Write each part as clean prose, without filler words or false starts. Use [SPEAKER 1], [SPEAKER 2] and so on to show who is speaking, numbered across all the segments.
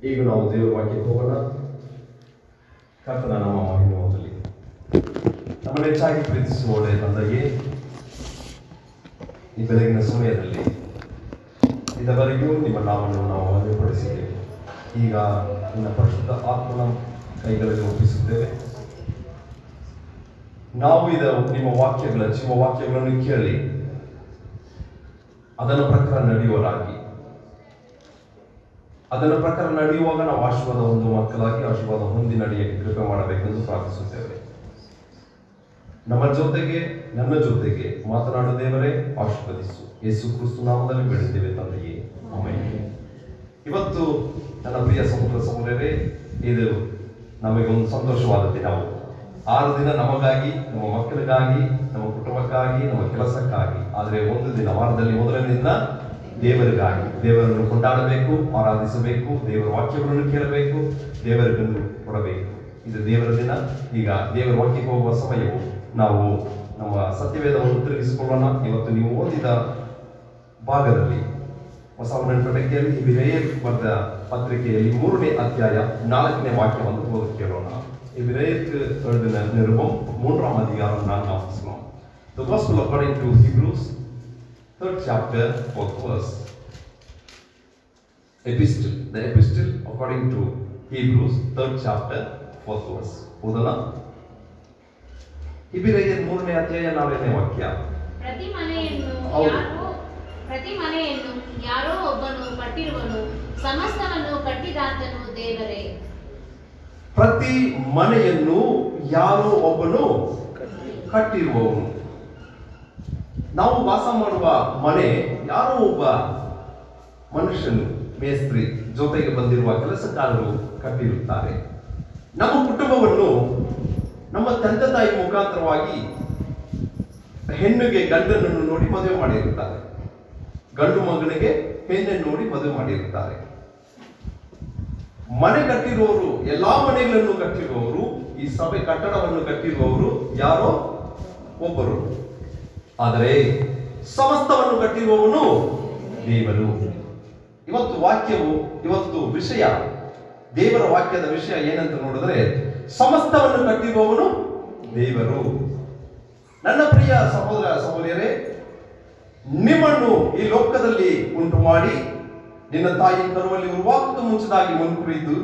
[SPEAKER 1] ಈಗ ನಾವು ದೇವರ ವಾಕ್ಯಕ್ಕೆ ಹೋಗೋಣ. ಕರ್ತನ ನಮ್ಮ ಮಹಿಮೆ ಹೊಂದಲಿ. ನಮ್ಮನ್ನು ಹೆಚ್ಚಾಗಿ ಪ್ರೀತಿಸುವ ಒಳ್ಳೆಯ ತಂದೆಯೇ, ಈ ಬೆಳಗಿನ ಸಮಯದಲ್ಲಿ ಇದುವರೆಗೂ ನಿಮ್ಮ ನಾಮವನ್ನು ನಾವು ಮಹಿಮೆಪಡಿಸಿದ್ದೇವೆ. ಈಗ ನಿನ್ನ ಪರಿಶುದ್ಧ ಆತ್ಮನ ಕೈಗಳಲ್ಲಿ ಒಪ್ಪಿಸುತ್ತೇವೆ. ನಾವು ನಿಮ್ಮ ವಾಕ್ಯಗಳ ಜೀವವಾಕ್ಯಗಳನ್ನು ಕೇಳಿ ಅದರ ಪ್ರಕಾರ ನಡೆಯುವಾಗ ನಾವು ಆಶೀರ್ವಾದ ಒಂದು ಮಕ್ಕಳಾಗಿ ಆಶೀರ್ವಾದ ಹೊಂದಿ ನಡೆಯಕ್ಕೆ ಕೃಪೆ ಮಾಡಬೇಕೆಂದು ಪ್ರಾರ್ಥಿಸುತ್ತೇವೆ. ನನ್ನ ಜೊತೆಗೆ ಮಾತನಾಡುವ ದೇವರೇ ಆಶೀರ್ವದಿಸು. ಯೇಸು ಕ್ರಿಸ್ತ ನಾಮದಲ್ಲಿ ಬೇಡುತ್ತೇವೆ ತಂದೆಯೇ, ಆಮೆನ್. ಇವತ್ತು ನನ್ನ ಪ್ರಿಯ ಸಹೋದರರೇ, ಇದು ನಮಗೆ ಒಂದು ಸಂತೋಷವಾದ ದಿನವು. 6 ದಿನ ನಮಗಾಗಿ, ನಮ್ಮ ಮಕ್ಕಳಿಗಾಗಿ, ನಮ್ಮ ಕುಟುಂಬಕ್ಕಾಗಿ, ನಮ್ಮ ಕೆಲಸಕ್ಕಾಗಿ. ಆದರೆ ಒಂದು ದಿನ ವಾರದಲ್ಲಿ ಮೊದಲನೇ ದಿನ ದೇವರಿಗಾಗಿ, ದೇವರನ್ನು ಕೊಂಡಾಡಬೇಕು, ಆರಾಧಿಸಬೇಕು, ದೇವರ ವಾಕ್ಯಗಳನ್ನು ಕೇಳಬೇಕು, ದೇವರಿಗನ್ನು ಕೊಡಬೇಕು. ಇದು ದೇವರ ದಿನ. ಈಗ ದೇವರ ವಾಕ್ಯಕ್ಕೆ ಹೋಗುವ ಸಮಯವು ನಾವು ನಮ್ಮ ಸತ್ಯವೇದವನ್ನು ತಿರುಗಿಸಿಕೊಳ್ಳೋಣ. ಇವತ್ತು ನೀವು ಓದಿದ ಭಾಗದಲ್ಲಿ ಹೊಸ ಒಡಂಬಡಿಕೆಯಲ್ಲಿ ಇಬ್ರಿಯರಿಗೆ ಬರೆದ ಪತ್ರಿಕೆಯಲ್ಲಿ 3ನೇ ಅಧ್ಯಾಯ 4ನೇ ವಾಕ್ಯವನ್ನು ಓದಿ ಕೇಳೋಣ. ಇಬ್ರಿಯರಿಗೆ ಬರೆದ ನಿರುಪಂ 3ನೇ ಅಧ್ಯಾಯ 4ನೇ ವಾಕ್ಯ. The Gospel according to Hebrews 3rd chapter 4th verse. The epistle according to Hebrews 3rd chapter 4th verse. ಓದೋಣ. ಇಬ್ರಿಯರಿಗೆ 3ನೇ ಅಧ್ಯಾಯ 4ನೇ ವಾಕ್ಯ.
[SPEAKER 2] ಪ್ರತಿ ಮನೆಯನ್ನು ಯಾರೋ ಒಬ್ಬನು ಕಟ್ಟಿರುವನು, ಸಮಸ್ತವನ್ನು ಕಟ್ಟಿದಾತನು ದೇವರೇ.
[SPEAKER 1] ಪ್ರತಿ ಮನೆಯನ್ನು ಯಾರೋ ಒಬ್ಬನು ಕಟ್ಟಿರುವವನು. ನಾವು ವಾಸ ಮಾಡುವ ಮನೆ ಯಾರೋ ಒಬ್ಬ ಮನುಷ್ಯನು, ಮೇಸ್ತ್ರಿ, ಜೊತೆಗೆ ಬಂದಿರುವ ಕೆಲಸಗಾರರು ಕಟ್ಟಿರುತ್ತಾರೆ. ನಮ್ಮ ಕುಟುಂಬವನ್ನು ನಮ್ಮ ತಂದೆ ತಾಯಿ ಮುಖಾಂತರವಾಗಿ ಹೆಣ್ಣಿಗೆ ಗಂಡನನ್ನು ನೋಡಿ ಮದುವೆ ಮಾಡಿರುತ್ತಾರೆ, ಗಂಡು ಮಗನಿಗೆ ಹೆಣ್ಣನ್ನು ನೋಡಿ ಮದುವೆ ಮಾಡಿರುತ್ತಾರೆ. ಮನೆ ಕಟ್ಟಿರುವವರು, ಎಲ್ಲಾ ಮನೆಗಳನ್ನು ಕಟ್ಟಿರುವವರು, ಈ ಸಭೆ ಕಟ್ಟಡವನ್ನು ಕಟ್ಟಿರುವವರು ಯಾರೋ ಒಬ್ಬರು. ಆದರೆ ಸಮಸ್ತವನ್ನು ಕಟ್ಟಿರುವವನು ದೇವರು. ಇವತ್ತು ವಿಷಯ, ದೇವರ ವಾಕ್ಯದ ವಿಷಯ ಏನಂತ ನೋಡಿದ್ರೆ, ಸಮಸ್ತವನ್ನು ಕಟ್ಟಿರುವವನು ದೇವರು. ನನ್ನ ಪ್ರಿಯ ಸಹೋದರ ಸಹೋದರಿಯರೇ, ನಿಮ್ಮನ್ನು ಈ ಲೋಕದಲ್ಲಿ ಉಂಟು ಮಾಡಿ ನಿನ್ನ ತಾಯಿ ಕರುವಲ್ಲಿ ಉರುವಾಗುತ್ತ ಮುಂಚಿದಾಗಿ ಮುನ್ಕುರಿದು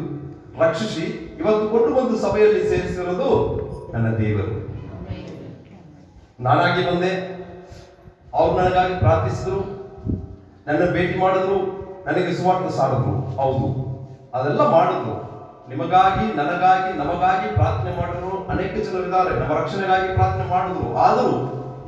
[SPEAKER 1] ರಕ್ಷಿಸಿ ಇವತ್ತು ಕೊಟ್ಟು ಬಂದು ಸಭೆಯಲ್ಲಿ ಸೇರಿಸಿರೋದು ನನ್ನ ದೇವರು. ನಾನಾಗಿ ಬಂದೆ, ಅವ್ರು ನನಗಾಗಿ ಪ್ರಾರ್ಥಿಸಿದ್ರು, ನನ್ನ ಭೇಟಿ ಮಾಡಿದ್ರು, ನನಗೆ ಸುವಾರ್ತೆ ಸಾರಿದ್ರು. ಹೌದು, ಅದೆಲ್ಲ ಮಾಡಿದ್ರು. ನಿಮಗಾಗಿ, ನನಗಾಗಿ, ನಮಗಾಗಿ ಪ್ರಾರ್ಥನೆ ಮಾಡಿದ್ರು ಅನೇಕ ಜನರಿದ್ದಾರೆ. ನಮ್ಮ ರಕ್ಷಣೆಗಾಗಿ ಪ್ರಾರ್ಥನೆ ಮಾಡಿದ್ರು. ಆದರೂ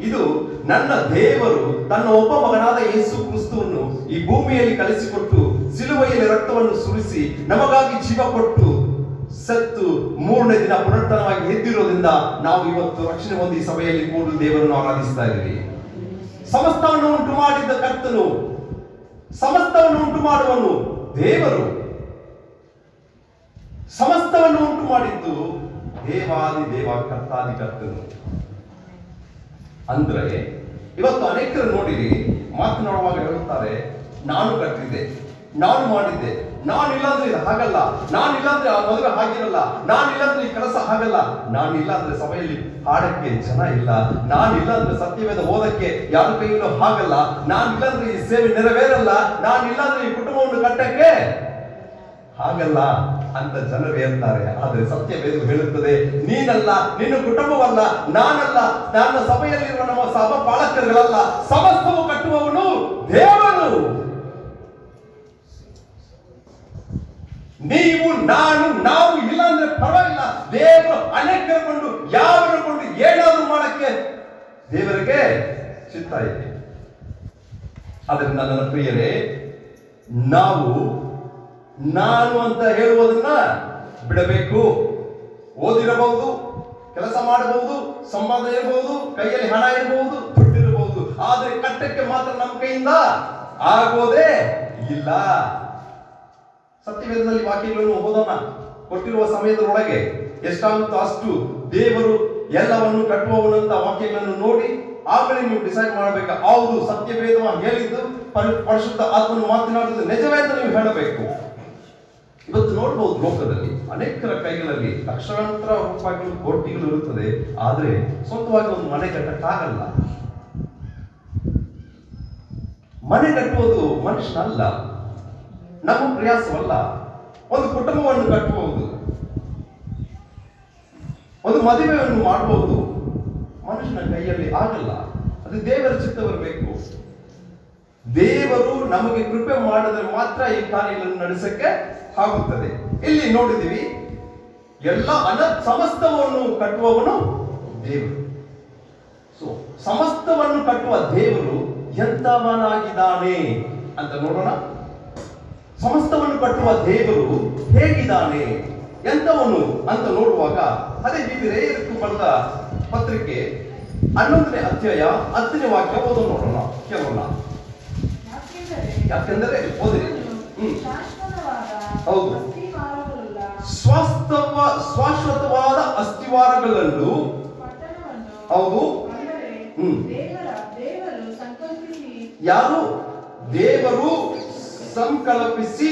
[SPEAKER 1] ಇದು ನನ್ನ ದೇವರು ತನ್ನ ಒಬ್ಬ ಮಗನಾದ ಯೇಸು ಕ್ರಿಸ್ತವನ್ನು ಈ ಭೂಮಿಯಲ್ಲಿ ಕಳಿಸಿಕೊಟ್ಟು ಸಿಲುಬೆಯಲ್ಲಿ ರಕ್ತವನ್ನು ಸುರಿಸಿ ನಮಗಾಗಿ ಜೀವ ಕೊಟ್ಟು ಸತ್ತು 3ನೇ ದಿನ ಪುನರುತ್ಥಾನವಾಗಿ ಎದ್ದಿರೋದ್ರಿಂದ ನಾವು ಇವತ್ತು ರಕ್ಷಣೆ ಹೊಂದಿ ಸಭೆಯಲ್ಲಿ ಕೂಡು ದೇವರನ್ನು ಆರಾಧಿಸ್ತಾ ಇದ್ದೀವಿ. ಸಮಸ್ತವನ್ನು ಉಂಟು ಮಾಡಿದ್ದ ಕರ್ತನು, ಸಮಸ್ತವನ್ನು ಉಂಟು ಮಾಡುವನು ದೇವರು. ಸಮಸ್ತವನ್ನು ಉಂಟು ಮಾಡಿದ್ದು ದೇವಾದಿ ದೇವ, ಕರ್ತಾದಿ ಕರ್ತನು. ಅಂದ್ರೆ ಇವತ್ತು ಅನೇಕರು ನೋಡಿರಿ, ಮಾತನಾಡುವಾಗ ಹೇಳುತ್ತಾರೆ, ನಾನು ಕಟ್ಟಿದ್ದೆ, ನಾನು ಮಾಡಿದ್ದೆ, ನಾನಿಲ್ಲಾಂದ್ರೆ ಇದು ಹಾಗಲ್ಲ, ನಾನಿಲ್ಲಾಂದ್ರೆ ಆ ಮದುವೆ ಆಗಿರಲ್ಲ, ನಾನಿಲ್ಲಾಂದ್ರೆ ಈ ಕೆಲಸ ಆಗಲ್ಲ, ನಾನಿಲ್ಲಾಂದ್ರೆ ಸಭೆಯಲ್ಲಿ ಹಾಡಕ್ಕೆ ಜನ ಇಲ್ಲ, ನಾನಿಲ್ಲಾಂದ್ರೆ ಸತ್ಯವೇದ ಓದಕ್ಕೆ ಯಾರ ಕೈಯಲ್ಲೂ ಆಗಲ್ಲ, ನಾನಿಲ್ಲಾಂದ್ರೆ ಈ ಸೇವೆ ನೆರವೇರಲ್ಲ, ನಾನಿಲ್ಲಾಂದ್ರೆ ಈ ಕುಟುಂಬವನ್ನು ಕಟ್ಟಕ್ಕೆ ಹಾಗಲ್ಲ ಅಂತ ಜನರು ಹೇಳ್ತಾರೆ. ಆದರೆ ಸತ್ಯವೇದ ಹೇಳುತ್ತದೆ, ನೀನಲ್ಲ, ನಿನ್ನ ಕುಟುಂಬವಲ್ಲ, ನಾನಲ್ಲ, ನನ್ನ ಸಭೆಯಲ್ಲಿರುವ ನಮ್ಮ ಸಭಾ ಪಾಲಕರುಗಳಲ್ಲ, ಸಮಸ್ತವು ಕಟ್ಟುವವನು ದೇವರು. ನೀವು, ನಾನು, ನಾವು ಇಲ್ಲ ಅಂದ್ರೆ ಪರವಾಗಿಲ್ಲ, ದೇವರು ಅನೇಕರ ಕೊಂಡು, ಯಾವರ ಕೊಂಡು ಏನಾದರೂ ಮಾಡಕ್ಕೆ ದೇವರಿಗೆ ಚಿತ್ತ ಇದೆ. ಅದರಿಂದ ನನ್ನ ಪ್ರಿಯರೇ, ನಾನು ಅಂತ ಹೇಳುವುದನ್ನ ಬಿಡಬೇಕು. ಓದಿರಬಹುದು, ಕೆಲಸ ಮಾಡಬಹುದು, ಸಂಪಾದನೆ ಇರಬಹುದು, ಕೈಯಲ್ಲಿ ಹಣ ಇರಬಹುದು, ದುಡ್ಡಿರಬಹುದು, ಆದರೆ ಕಟ್ಟಕ್ಕೆ ಮಾತ್ರ ನಮ್ಮ ಕೈಯಿಂದ ಆಗೋದೇ ಇಲ್ಲ. ಸತ್ಯವೇದದಲ್ಲಿ ವಾಕ್ಯಗಳನ್ನು ಓದೋಣ. ಕೊಟ್ಟಿರುವ ಸಮಯದೊಳಗೆ ಎಷ್ಟಾಗುತ್ತೋ ಅಷ್ಟು ದೇವರು ಎಲ್ಲವನ್ನು ಕಟ್ಟುವವನಂತ ವಾಕ್ಯಗಳನ್ನು ನೋಡಿ ಆಮೇಲೆ ನೀವು ಡಿಸೈಡ್ ಮಾಡಬೇಕು. ಹೌದು, ಸತ್ಯವೇದ ಹೇಳಿದ್ದು ಪರಿಶುದ್ಧ ಆತ್ಮನು ಮಾತನಾಡುವುದು ನಿಜವೇ ಅಂತ ನೀವು ಹೇಳಬೇಕು. ಇವತ್ತು ನೋಡಬಹುದು ಲೋಕದಲ್ಲಿ ಅನೇಕರ ಕೈಗಳಲ್ಲಿ ಲಕ್ಷಾಂತರ ರೂಪಾಯಿಗಳು ಕೋಟಿಗಳು ಇರುತ್ತದೆ, ಆದ್ರೆ ಸ್ವಂತವಾಗಿ ಒಂದು ಮನೆ ಕಟ್ಟಕ್ಕಾಗಲ್ಲ. ಮನೆ ಕಟ್ಟುವುದು ಮನುಷ್ಯನಲ್ಲ, ನಮ್ಮ ಪ್ರಯಾಸವಲ್ಲ. ಒಂದು ಕುಟುಂಬವನ್ನು ಕಟ್ಟಬಹುದು, ಒಂದು ಮದುವೆಯನ್ನು ಮಾಡಬಹುದು, ಮನುಷ್ಯನ ಕೈಯಲ್ಲಿ ಆಗಲ್ಲ. ಅದು ದೇವರ ಚಿತ್ತ ಬರಬೇಕು. ದೇವರು ನಮಗೆ ಕೃಪೆ ಮಾಡಿದ್ರೆ ಮಾತ್ರ ಈ ಕಾರ್ಯಗಳನ್ನು ನಡೆಸಕ್ಕೆ ಆಗುತ್ತದೆ. ಇಲ್ಲಿ ನೋಡಿದೀವಿ, ಎಲ್ಲ ಸಮಸ್ತವನ್ನು ಕಟ್ಟುವವನು ದೇವರು. ಸೊ ಸಮಸ್ತವನ್ನು ಕಟ್ಟುವ ದೇವರು ಎಂತವನಾಗಿದ್ದಾನೆ ಅಂತ ನೋಡೋಣ. ಸಮಸ್ತವನ್ನು ಕಟ್ಟುವ ದೇವರು ಹೇಗಿದ್ದಾನೆ, ಎಂತವನು ಅಂತ ನೋಡುವಾಗ ಅದೇ ಹಿಬ್ರಿಯರಿಗೆ ಬರೆದ ಪತ್ರಿಕೆ 11ನೇ ಅಧ್ಯಾಯ 10ನೇ ವಾಕ್ಯ ಓದೋಣ, ನೋಡೋಣ ಕೇಳೋಣ. ಯಾಕೆಂದರೆ ಓದಿರಿ. ಹೌದು, ಶಾಶ್ವತವಾದ ಅಸ್ಥಿವಾರಗಳನ್ನು, ಹೌದು, ಯಾರು ದೇವರು ಸಂಕಲ್ಪಿಸಿ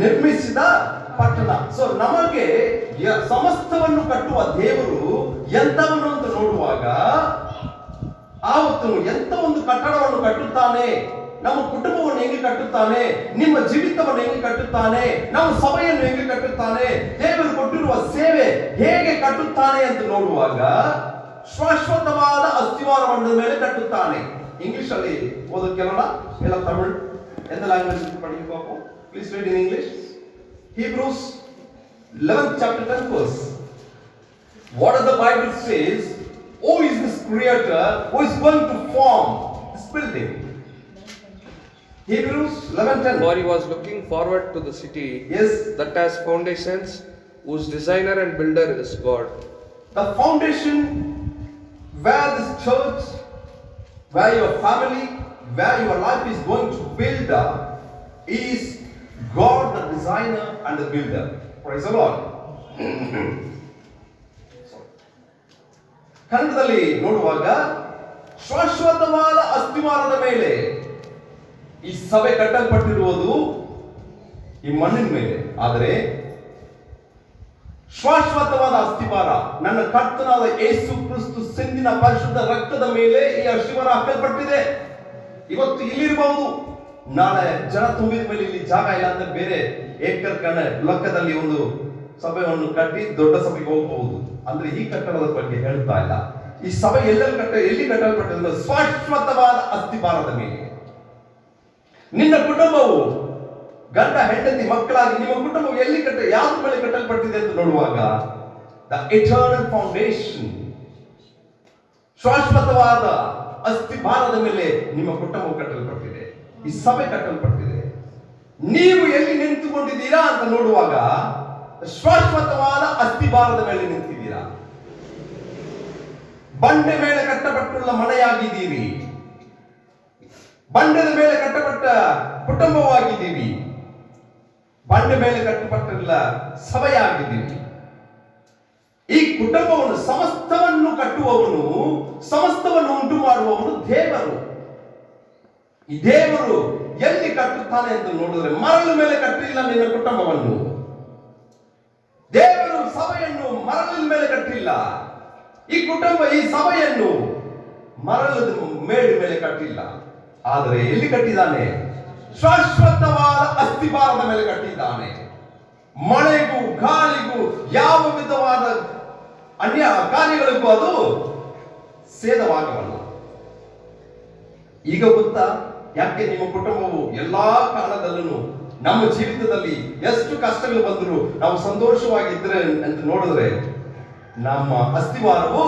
[SPEAKER 1] ನಿರ್ಮಿಸಿದ ಪಟ್ಟಣ. ಸೊ ನಮಗೆ ಸಮಸ್ತವನ್ನು ಕಟ್ಟುವ ದೇವರು ಎಂತವನು ಅಂತ ನೋಡುವಾಗ ಆವತ್ತು ಎಂತ ಒಂದು ಕಟ್ಟಡವನ್ನು ಕಟ್ಟುತ್ತಾನೆ, ನಮ್ಮ ಕುಟುಂಬವನ್ನು ಹೆಂಗೆ ಕಟ್ಟುತ್ತಾನೆ, ನಿಮ್ಮ ಜೀವಿತವನ್ನು ಹೆಂಗೆ ಕಟ್ಟುತ್ತಾನೆ, ನಮ್ಮ ಸಭೆಯನ್ನು ಹೆಂಗೆ ಕಟ್ಟುತ್ತಾನೆ, ದೇವರು ಕೊಟ್ಟಿರುವ ಸೇವೆ ಹೇಗೆ ಕಟ್ಟುತ್ತಾನೆ ಅಂತ ನೋಡುವಾಗ ಶಾಶ್ವತವಾದ ಅಸ್ಥಿವಾರವನ್ನು ಮೇಲೆ ಕಟ್ಟುತ್ತಾನೆ. ಇಂಗ್ಲಿಷ್ ಅಲ್ಲಿ ಓದೋದು ಕೇಳೋಣ, ಎಲ್ಲ ತಮಿಳ್ ಎಂತ ಲ್ಯಾಂಗ್ವೇಜ್ ಪಡಿಬೇಕು. Please read in English. Hebrews 11th chapter 10th verse. What does the Bible says? Who is this creator who is going to form this building? Hebrews 11:10.
[SPEAKER 3] For he was looking forward to the city,
[SPEAKER 1] Yes,
[SPEAKER 3] that has foundations, whose designer and builder is God.
[SPEAKER 1] the foundation where this church, where your family, where your life is going to build up is God, the designer and the builder. Praise the Lord. ಕನ್ನಡದಲ್ಲಿ ನೋಡುವಾಗ ಶಾಶ್ವತವಾದ ಅಸ್ಥಿವಾರದ ಮೇಲೆ ಈ ಸಭೆ ಕಟ್ಟಲ್ಪಟ್ಟಿರುವುದು ಈ ಮಣ್ಣಿನ ಮೇಲೆ, ಆದರೆ ಶಾಶ್ವತವಾದ ಅಸ್ಥಿವಾರ ನನ್ನ ಕರ್ತನಾದ ಯೇಸು ಕ್ರಿಸ್ತು ಸಿಂದಿನ ಪರಿಶುದ್ಧ ರಕ್ತದ ಮೇಲೆ ಈ ಅಸ್ಥಿವಾರ ಹಾಕಲ್ಪಟ್ಟಿದೆ. ಇವತ್ತು ಇಲ್ಲಿರಬಹುದು, ನಾಳೆ ಜನ ತುಂಬಿದ ಮೇಲೆ ಇಲ್ಲಿ ಜಾಗ ಇಲ್ಲ ಅಂತ ಬೇರೆ ಏಕರ್ ಲೆಕ್ಕದಲ್ಲಿ ಒಂದು ಸಭೆಯನ್ನು ಕಟ್ಟಿ ದೊಡ್ಡ ಸಭೆಗೆ ಹೋಗಬಹುದು. ಅಂದ್ರೆ ಈ ಕಟ್ಟಡದ ಬಗ್ಗೆ ಹೇಳ್ತಾ ಇಲ್ಲ. ಈ ಸಭೆ ಎಲ್ಲಿ ಕಟ್ಟಲ್ಪಟ್ಟಿದೆ? ಶಾಶ್ವತವಾದ ಅಸ್ಥಿವಾರದ ಮೇಲೆ. ನಿನ್ನ ಕುಟುಂಬವು ಗಂಡ ಹೆಂಡತಿ ಮಕ್ಕಳಾಗಿ ನಿಮ್ಮ ಕುಟುಂಬವು ಎಲ್ಲಿ ಯಾವ್ದ್ರ ಮೇಲೆ ಕಟ್ಟಲ್ಪಟ್ಟಿದೆ ಅಂತ ನೋಡುವಾಗ ದ ಎಟರ್ನಲ್ ಫೌಂಡೇಶನ್, ಶಾಶ್ವತವಾದ ಅಸ್ಥಿವಾರದ ಮೇಲೆ ನಿಮ್ಮ ಕುಟುಂಬವು ಕಟ್ಟಲ್ಪಟ್ಟಿದೆ, ಈ ಸಭೆ ಕಟ್ಟಲ್ಪಟ್ಟಿದೆ. ನೀವು ಎಲ್ಲಿ ನಿಂತುಕೊಂಡಿದ್ದೀರಾ ಅಂತ ನೋಡುವಾಗ ಶಾಶ್ವತವಾದ ಅಸ್ಥಿವಾರದ ಮೇಲೆ ನಿಂತಿದ್ದೀರಾ. ಬಂಡೆ ಮೇಲೆ ಕಟ್ಟಪಟ್ಟುள்ள ಮನೆಯಾಗಿದ್ದೀರಿ, ಬಂಡೆದ ಮೇಲೆ ಕಟ್ಟಪಟ್ಟ ಕುಟುಂಬವಾಗಿದ್ದೀವಿ, ಬಂಡೆ ಮೇಲೆ ಕಟ್ಟಪಟ್ಟಿಲ್ಲ ಸಭೆಯಾಗಿದ್ದೀವಿ. ಈ ಕುಟುಂಬವನ್ನು ಸಮಸ್ತವನ್ನು ಕಟ್ಟುವವನು, ಸಮಸ್ತವನ್ನು ಉಂಟು ಮಾಡುವವನು ದೇವರು. ಈ ದೇವರು ಎಲ್ಲಿ ಕಟ್ಟುತ್ತಾನೆ ಅಂತ ನೋಡಿದ್ರೆ ಮರಳು ಮೇಲೆ ಕಟ್ಟಿಲ್ಲ ನಿನ್ನ ಕುಟುಂಬವನ್ನು. ದೇವರು ಸಭೆಯನ್ನು ಮರಳಿನ ಮೇಲೆ ಕಟ್ಟಿಲ್ಲ. ಈ ಕುಟುಂಬ ಈ ಸಭೆಯನ್ನು ಮರಳದ ಮೇಡು ಮೇಲೆ ಕಟ್ಟಿಲ್ಲ, ಆದರೆ ಎಲ್ಲಿ ಕಟ್ಟಿದ್ದಾನೆ? ಶಾಶ್ವತವಾದ ಅಸ್ಥಿವಾರದ ಮೇಲೆ ಕಟ್ಟಿದ್ದಾನೆ. ಮಳೆಗೂ ಗಾಳಿಗೂ ಯಾವ ವಿಧವಾದ ಅನ್ಯ ಕಾರ್ಯಗಳಿಗೂ ಅದು ಸೇದವಾಗಬಲ್ಲ. ಈಗ ಗೊತ್ತಾ ಯಾಕೆ ನಿಮ್ಮ ಕುಟುಂಬವು ಎಲ್ಲಾ ಕಾಲದಲ್ಲೂ ನಮ್ಮ ಜೀವಿತದಲ್ಲಿ ಎಷ್ಟು ಕಷ್ಟಗಳು ಬಂದರೂ ನಾವು ಸಂತೋಷವಾಗಿದ್ರೆ ಅಂತ ನೋಡಿದ್ರೆ ನಮ್ಮ ಅಸ್ಥಿವಾರವು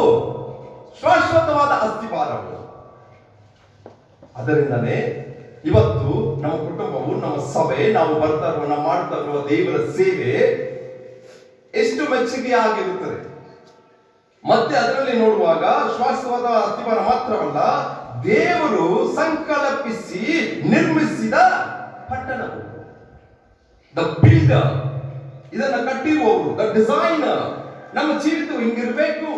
[SPEAKER 1] ಶಾಶ್ವತವಾದ ಅಸ್ಥಿವಾರವು. ಅದರಿಂದನೇ ಇವತ್ತು ನಮ್ಮ ಕುಟುಂಬವು, ನಮ್ಮ ಸಭೆ, ನಾವು ಬರ್ತಾ ಇರುವ, ನಾವು ಮಾಡ್ತಾ ಇರುವ ದೇವರ ಸೇವೆ ಎಷ್ಟು ಮೆಚ್ಚುಗೆ ಆಗಿರುತ್ತದೆ. ಮತ್ತೆ ಅದರಲ್ಲಿ ನೋಡುವಾಗ ಶಾಶ್ವತವಾದ ಅಸ್ಥಿವಾರ ಮಾತ್ರವಲ್ಲ, ದೇವರು ಸಂಕಲ್ಪಿಸಿ ನಿರ್ಮಿಸಿದ ಪಟ್ಟಣವು, ದ ಬಿಲ್ಡರ್, ಇದನ್ನ ಕಟ್ಟಿರುವವರು, ದ ಡಿಸೈನರ್. ನಮ್ಮ ಜೀವಿತವು ಹಿಂಗಿರ್ಬೇಕು,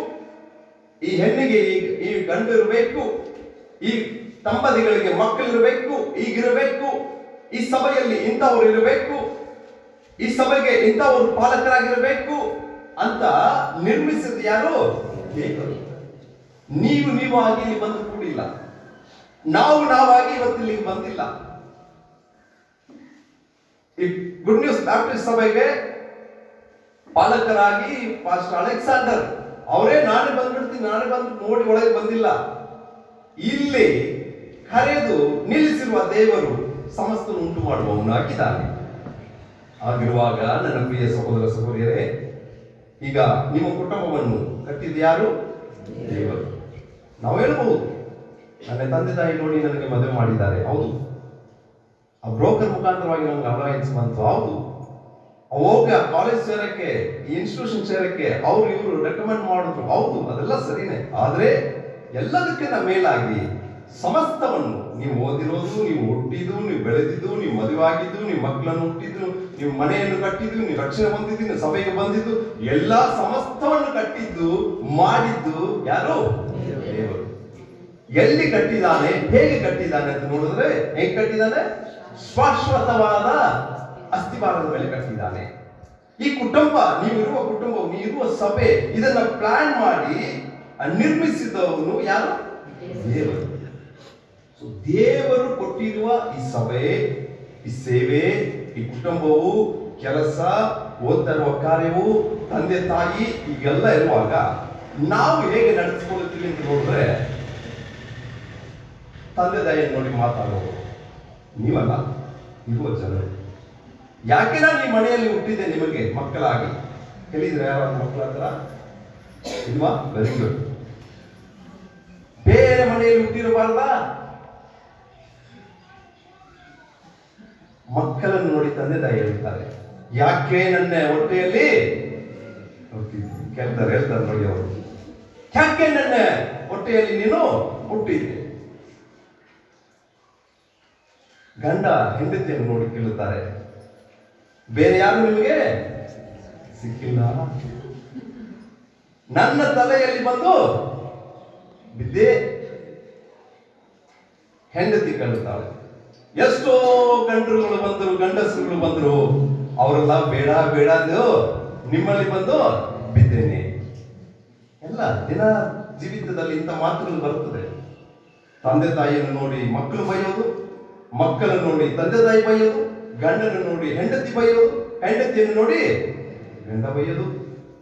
[SPEAKER 1] ಈ ಹೆಣ್ಣಿಗೆ ಈ ಗಂಡು ಇರಬೇಕು, ಈ ದಂಪತಿಗಳಿಗೆ ಮಕ್ಕಳಿರಬೇಕು, ಈಗಿರಬೇಕು, ಈ ಸಭೆಯಲ್ಲಿ ಇಂಥವ್ರು ಇರಬೇಕು, ಈ ಸಭೆಗೆ ಇಂಥವ್ರು ಪಾಲಕರಾಗಿರಬೇಕು ಅಂತ ನಿರ್ಮಿಸಿದ ಯಾರು? ದೇವರು. ನೀವು ಆಗಿ ಇಲ್ಲಿ ಬಂದು ಕೂಡಿಲ್ಲ, ನಾವಾಗಿ ಇವತ್ತಿಲ್ಲಿಗೆ ಬಂದಿಲ್ಲ. ಈ ಗುಡ್ ನ್ಯೂಸ್ ಬ್ಯಾಪ್ಟಿಸ್ಟ್ ಸಭೆಗೆ ಪಾಲಕರಾಗಿ ಪಾಸ್ಟರ್ ಅಲೆಕ್ಸಾಂಡರ್ ಅವರೇ ನಾನೇ ಬಂದು ನೋಡಿ ಒಳಗೆ ಬಂದಿಲ್ಲ. ಇಲ್ಲಿ ಕರೆದು ನಿಲ್ಲಿಸಿರುವ ದೇವರು ಸಮಸ್ತ ಉಂಟು ಮಾಡುವವನಾಗಿದ್ದಾನೆ. ಆಗಿರುವಾಗ ನನ್ನ ಪ್ರಿಯ ಸಹೋದರ ಸಹೋದರಿಯರೇ, ಈಗ ನಿಮ್ಮ ಕುಟುಂಬವನ್ನು ಕಟ್ಟಿದ ಯಾರು? ದೇವರು. ನಾವು ಹೇಳ್ಬಹುದು, ನನ್ನ ತಂದೆ ತಾಯಿ ನೋಡಿ ನನಗೆ ಮದುವೆ ಮಾಡಿದ್ದಾರೆ, ಹೌದು. ಆ ಬ್ರೋಕರ್ ಮುಖಾಂತರವಾಗಿ ನಮ್ಗೆ ಅಲಯನ್ಸ್ ಬಂತು, ಹೌದು. ಹೋಗಿ ಆ ಕಾಲೇಜ್ ಸೇರಕ್ಕೆ, ಈ ಇನ್ಸ್ಟಿಟ್ಯೂಷನ್ ಸೇರಕ್ಕೆ ಅವ್ರು ಇವರು ರೆಕಮೆಂಡ್ ಮಾಡಿದ್ರು, ಹೌದು, ಅದೆಲ್ಲ ಸರಿನೇ. ಆದ್ರೆ ಎಲ್ಲದಕ್ಕಿಂತ ಮೇಲಾಗಿ ಸಮಸ್ತವನ್ನು, ನೀವು ಓದಿರೋದು, ನೀವು ಹುಟ್ಟಿದ್ದು, ನೀವು ಬೆಳೆದಿದ್ದು, ನೀವು ಮದುವೆ ಆಗಿದ್ದು, ನೀವು ಮಕ್ಕಳನ್ನು ಹುಟ್ಟಿದ್ದು, ನೀವು ಮನೆಯನ್ನು ಕಟ್ಟಿದ್ದು, ನೀವು ರಕ್ಷಣೆ ಹೊಂದಿದ್ದು, ನೀವು ಸಭೆಗೆ ಬಂದಿದ್ದು, ಎಲ್ಲಾ ಸಮಸ್ತವನ್ನು ಕಟ್ಟಿದ್ದು ಮಾಡಿದ್ದು ಯಾರು? ದೇವರು. ಎಲ್ಲಿ ಕಟ್ಟಿದ್ದಾನೆ, ಹೇಗೆ ಕಟ್ಟಿದ್ದಾನೆ ಅಂತ ನೋಡಿದ್ರೆ, ಹೇಗೆ ಕಟ್ಟಿದ್ದಾನೆ? ಶಾಶ್ವತವಾದ ಅಸ್ತಿವಾರದ ಮೇಲೆ ಕಟ್ಟಿದ್ದಾನೆ. ಈ ಕುಟುಂಬ, ನೀವಿರುವ ಕುಟುಂಬ, ನೀವಿರುವ ಸಭೆ, ಇದನ್ನ ಪ್ಲಾನ್ ಮಾಡಿ ನಿರ್ಮಿಸಿದವನು ಯಾರು? ದೇವರು. ದೇವರು ಕೊಟ್ಟಿರುವ ಈ ಸಭೆ, ಈ ಸೇವೆ, ಈ ಕುಟುಂಬವು, ಕೆಲಸ, ಓದ್ತಾ ಇರುವ ಕಾರ್ಯವು, ತಂದೆ ತಾಯಿ ಈಗೆಲ್ಲ ಇರುವಾಗ ನಾವು ಹೇಗೆ ನಡೆಸಿಕೊಳ್ಳುತ್ತೀವಿ ಅಂತ ನೋಡಿದ್ರೆ, ತಂದೆ ತಾಯಿ ನೋಡಿ ಮಾತಾಡೋದು ನೀವಲ್ಲ, ಇರುವ ಜನರು. ಯಾಕೆ ನಾನು ಈ ಮನೆಯಲ್ಲಿ ಹುಟ್ಟಿದ್ದೆ ನಿಮಗೆ ಮಕ್ಕಳಾಗಿ ಹೇಳಿದ್ರೆ ಯಾರು ಮಕ್ಕಳ ಹತ್ರ ಇಲ್ವಾ? Very good. ಬೇರೆ ಮನೆಯಲ್ಲಿ ಹುಟ್ಟಿರಬಾರ್ದ? ಮಕ್ಕಳನ್ನು ನೋಡಿ ತಂದೆ ತಾಯಿ ಹೇಳ್ತಾರೆ, ಯಾಕೆ ನನ್ನ ಹೊಟ್ಟೆಯಲ್ಲಿ ಹೇಳ್ತಾರೆ ನೋಡಿ ಅವರು, ಯಾಕೆ ನನ್ನ ಹೊಟ್ಟೆಯಲ್ಲಿ ನೀನು ಹುಟ್ಟಿದ್ದೆ? ಗಂಡ ಹೆಂಡತಿಯನ್ನು ನೋಡಿ ಕೇಳುತ್ತಾರೆ, ಬೇರೆ ಯಾರು ನಿಮಗೆ ಸಿಕ್ಕಿಲ್ಲ? ನನ್ನ ತಲೆಯಲ್ಲಿ ಬಂದು ಬಿದ್ದೆ. ಹೆಂಡತಿ ಕೇಳುತ್ತಾಳೆ, ಎಷ್ಟೋ ಗಂಡರುಗಳು ಬಂದರು, ಗಂಡಸರುಗಳು ಬಂದರು, ಅವರೆಲ್ಲ ಬೇಡ ಬೇಡ ನಿಮ್ಮಲ್ಲಿ ಬಂದು ಬಿದ್ದೇನೆ. ಎಲ್ಲ ದಿನ ಜೀವಿತದಲ್ಲಿ ಇಂಥ ಮಾತುಗಳು ಬರುತ್ತದೆ. ತಂದೆ ತಾಯಿಯನ್ನು ನೋಡಿ ಮಕ್ಕಳು ಬೈಯೋದು, ಮಕ್ಕಳನ್ನು ನೋಡಿ ತಂದೆ ತಾಯಿ ಬೈಯೋದು, ಗಂಡನ್ನು ನೋಡಿ ಹೆಂಡತಿ ಬೈಯೋದು, ಹೆಂಡತಿಯನ್ನು ನೋಡಿ ಗಂಡ ಬೈಯೋದು,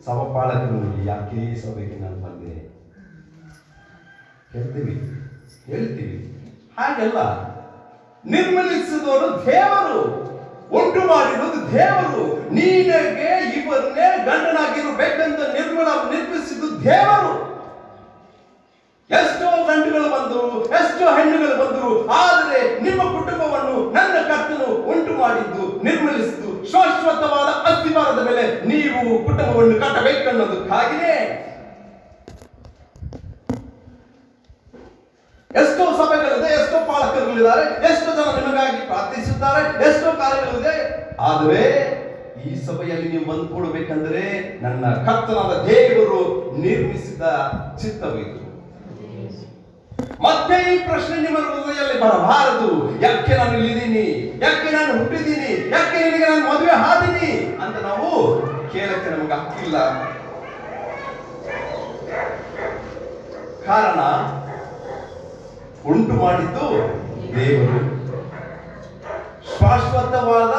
[SPEAKER 1] ಸಭಾಪಾಲಕರು ನೋಡಿ ಯಾಕೆ ಸಭೆಗೆ ನಾನು ಬಂದೆ ಹೇಳ್ತೀವಿ. ಹಾಗೆಲ್ಲ ನಿರ್ಮಲಿಸಿದವರು ದೇವರು, ಉಂಟು ಮಾಡಿರೋದು ದೇವರು. ನೀನಿಗೆ ಇವರನ್ನೇ ಗಂಡನಾಗಿರಬೇಕಂತ ನಿರ್ಮಿಸಿದ್ದು ದೇವರು. ಎಷ್ಟೋ ಗಂಡುಗಳು ಬಂದರು, ಎಷ್ಟೋ ಹೆಣ್ಣುಗಳು ಬಂದರು, ಆದರೆ ನಿಮ್ಮ ಕುಟುಂಬವನ್ನು ನನ್ನ ಕರ್ತನು ಉಂಟು ಮಾಡಿದ್ದು, ನಿರ್ಮಲಿಸಿದ್ದು ಶಾಶ್ವತವಾದ ಅಸ್ತಿವಾರದ ಮೇಲೆ ನೀವು ಕುಟುಂಬವನ್ನು ಕಟ್ಟಬೇಕನ್ನೋದಕ್ಕಾಗಿಯೇ. ಎಷ್ಟೋ ಸಭೆಗಳಿದೆ, ಎಷ್ಟೋ ಪಾಲಕರುಗಳಿದ್ದಾರೆ, ಎಷ್ಟೋ ಜನ ನಿಮಗಾಗಿ ಪ್ರಾರ್ಥಿಸುತ್ತಾರೆ, ಎಷ್ಟೋ ಕಾರ್ಯಗಳಿದೆ. ಆದರೆ ಈ ಸಭೆಯಲ್ಲಿ ನೀವು ಬಂದು ಕೊಡಬೇಕಂದ್ರೆ ನನ್ನ ಕರ್ತನಾದ ದೇವರು ನಿರ್ಮಿಸಿದ ಚಿತ್ತವಿದು. ಮತ್ತೆ ಈ ಪ್ರಶ್ನೆ ನಿಮ್ಮ ಹೃದಯದಲ್ಲಿ ಬರಬಾರದು, ಯಾಕೆ ನಾನು ಇಲ್ಲಿದ್ದೀನಿ, ಯಾಕೆ ನಾನು ಹುಟ್ಟಿದ್ದೀನಿ, ಯಾಕೆ ನಿನಗೆ ನಾನು ಮದುವೆ ಆದೀನಿ ಅಂತ ನಾವು ಕೇಳಕ್ಕೆ ನಮಗೆ ಹಕ್ಕಿಲ್ಲ. ಕಾರಣ ಉಂಟು ಮಾಡಿದ್ದು ದೇವರು. ಶಾಶ್ವತವಾದ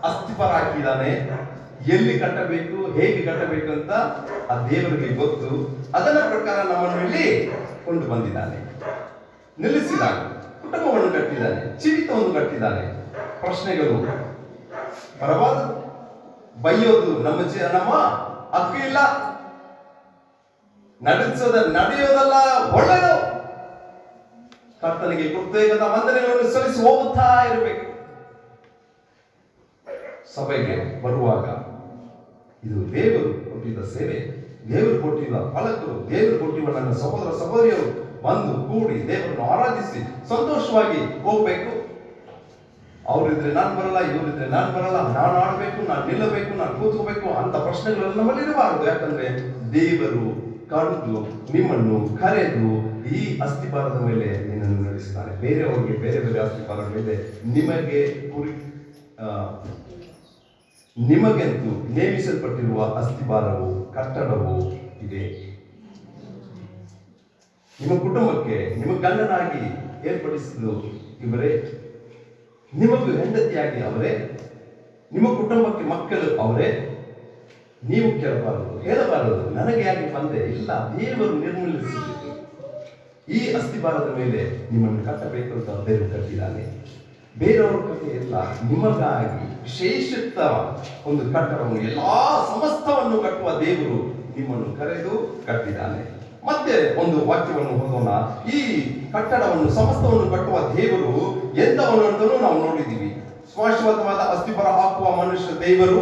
[SPEAKER 1] ಅಸ್ತಿಪರ ಹಾಕಿದ್ದಾನೆ. ಎಲ್ಲಿ ಕಟ್ಟಬೇಕು, ಹೇಗೆ ಕಟ್ಟಬೇಕು ಅಂತ ಆ ದೇವರಿಗೆ ಗೊತ್ತು. ಅದರ ಪ್ರಕಾರ ನಮ್ಮನ್ನು ಇಲ್ಲಿ ಕೊಂಡು ಬಂದಿದ್ದಾನೆ, ನಿಲ್ಲಿಸಿದ್ದಾನೆ, ಕುಟುಂಬವನ್ನು ಕಟ್ಟಿದ್ದಾನೆ, ಜೀವಿತವನ್ನು ಕಟ್ಟಿದ್ದಾನೆ. ಪ್ರಶ್ನೆಗಳು ಬರಬಾರದು, ಬೈಯೋದು ನಮ್ಮ ಹಕ್ಕು ಇಲ್ಲ, ನಡೆಯೋದಲ್ಲ ಒಳ್ಳೆಯದು. ಕರ್ತನಿಗೆ ಕೃತಜ್ಞತಾ ವಂದನೆಗಳನ್ನು ಸಲ್ಲಿಸಿ ಹೋಗುತ್ತಾ ಇರಬೇಕು. ಸಭೆಗೆ ಬರುವಾಗ ಇದು ದೇವರು ಕೊಟ್ಟಿದ್ದ ಸೇವೆ, ದೇವರು ಕೊಟ್ಟಿದ್ದ ಫಲಕರು, ದೇವರು ಕೊಟ್ಟಿರುವ ನನ್ನ ಸಹೋದರ ಸಹೋದರಿಯರು ಬಂದು ಕೂಡಿ ದೇವರನ್ನು ಆರಾಧಿಸಿ ಸಂತೋಷವಾಗಿ ಹೋಗ್ಬೇಕು. ಅವರಿದ್ರೆ ನಾನು ಬರಲ್ಲ, ಇವರಿದ್ರೆ ನಾನು ಬರಲ್ಲ, ನಾನು ಆಡ್ಬೇಕು, ನಾನು ನಿಲ್ಲಬೇಕು, ನಾನು ಕೂತ್ಕೋಬೇಕು ಅಂತ ಪ್ರಶ್ನೆಗಳೆಲ್ಲ ನಮ್ಮಲ್ಲಿ ಇರಬಾರದು. ಯಾಕಂದ್ರೆ ದೇವರು ಕರೆದು ನಿಮ್ಮನ್ನು ಕರೆದು ಈ ಅಸ್ತಿಪಾರದ ಮೇಲೆ ನಿನ್ನನ್ನು ನಡೆಸ್ತಾನೆ. ಬೇರೆಯವರಿಗೆ ಬೇರೆ ಬೇರೆ ಅಸ್ತಿಪಾರದ ಮೇಲೆ ನಿಮಗೆಂತೂ ನೇಮಿಸಲ್ಪಟ್ಟಿರುವ ಅಸ್ತಿಪಾರವು ಕಟ್ಟಡವು ಇದೆ. ನಿಮ್ಮ ಕುಟುಂಬಕ್ಕೆ ನಿಮ್ಮ ಗಂಡನಾಗಿ ಏರ್ಪಡಿಸಿದ್ದು ಇವರೇ, ನಿಮಗೂ ಹೆಂಡತಿಯಾಗಿ ಅವರೇ, ನಿಮ್ಮ ಕುಟುಂಬಕ್ಕೆ ಮಕ್ಕಳು ಅವರೇ. ನೀವು ಹೇಳಬಾರದು ನನಗೆ ಯಾಕೆ ಬಂದೆ, ಇಲ್ಲ, ದೇವರು ನಿರ್ಮೂಲಿಸಿದ್ದು ಈ ಅಸ್ತಿಪಾರದ ಮೇಲೆ ನಿಮ್ಮನ್ನು ಕಟ್ಟಬೇಕು ಅಂತ ದೇವರು ಕಟ್ಟಿದ್ದಾನೆ. ಬೇರೆಯವ್ರ ಕಟ್ಟೆ ಇಲ್ಲ, ನಿಮಗಾಗಿ ವಿಶೇಷಿತ ಒಂದು ಕಟ್ಟಡವನ್ನು ಎಲ್ಲಾ ಸಮಸ್ತವನ್ನು ಕಟ್ಟುವ ದೇವರು ನಿಮ್ಮನ್ನು ಕರೆದು ಕಟ್ಟಿದ್ದಾನೆ. ಮತ್ತೆ ಒಂದು ವಾಕ್ಯವನ್ನು ಓದೋಣ. ಈ ಕಟ್ಟಡವನ್ನು ಸಮಸ್ತವನ್ನು ಕಟ್ಟುವ ದೇವರು ಎಂತವನು ಅಂತಲೂ ನಾವು ನೋಡಿದ್ದೀವಿ. ಶಾಶ್ವತವಾದ ಅಸ್ತಿಪರ ಹಾಕುವ ಮನುಷ್ಯ ದೇವರು.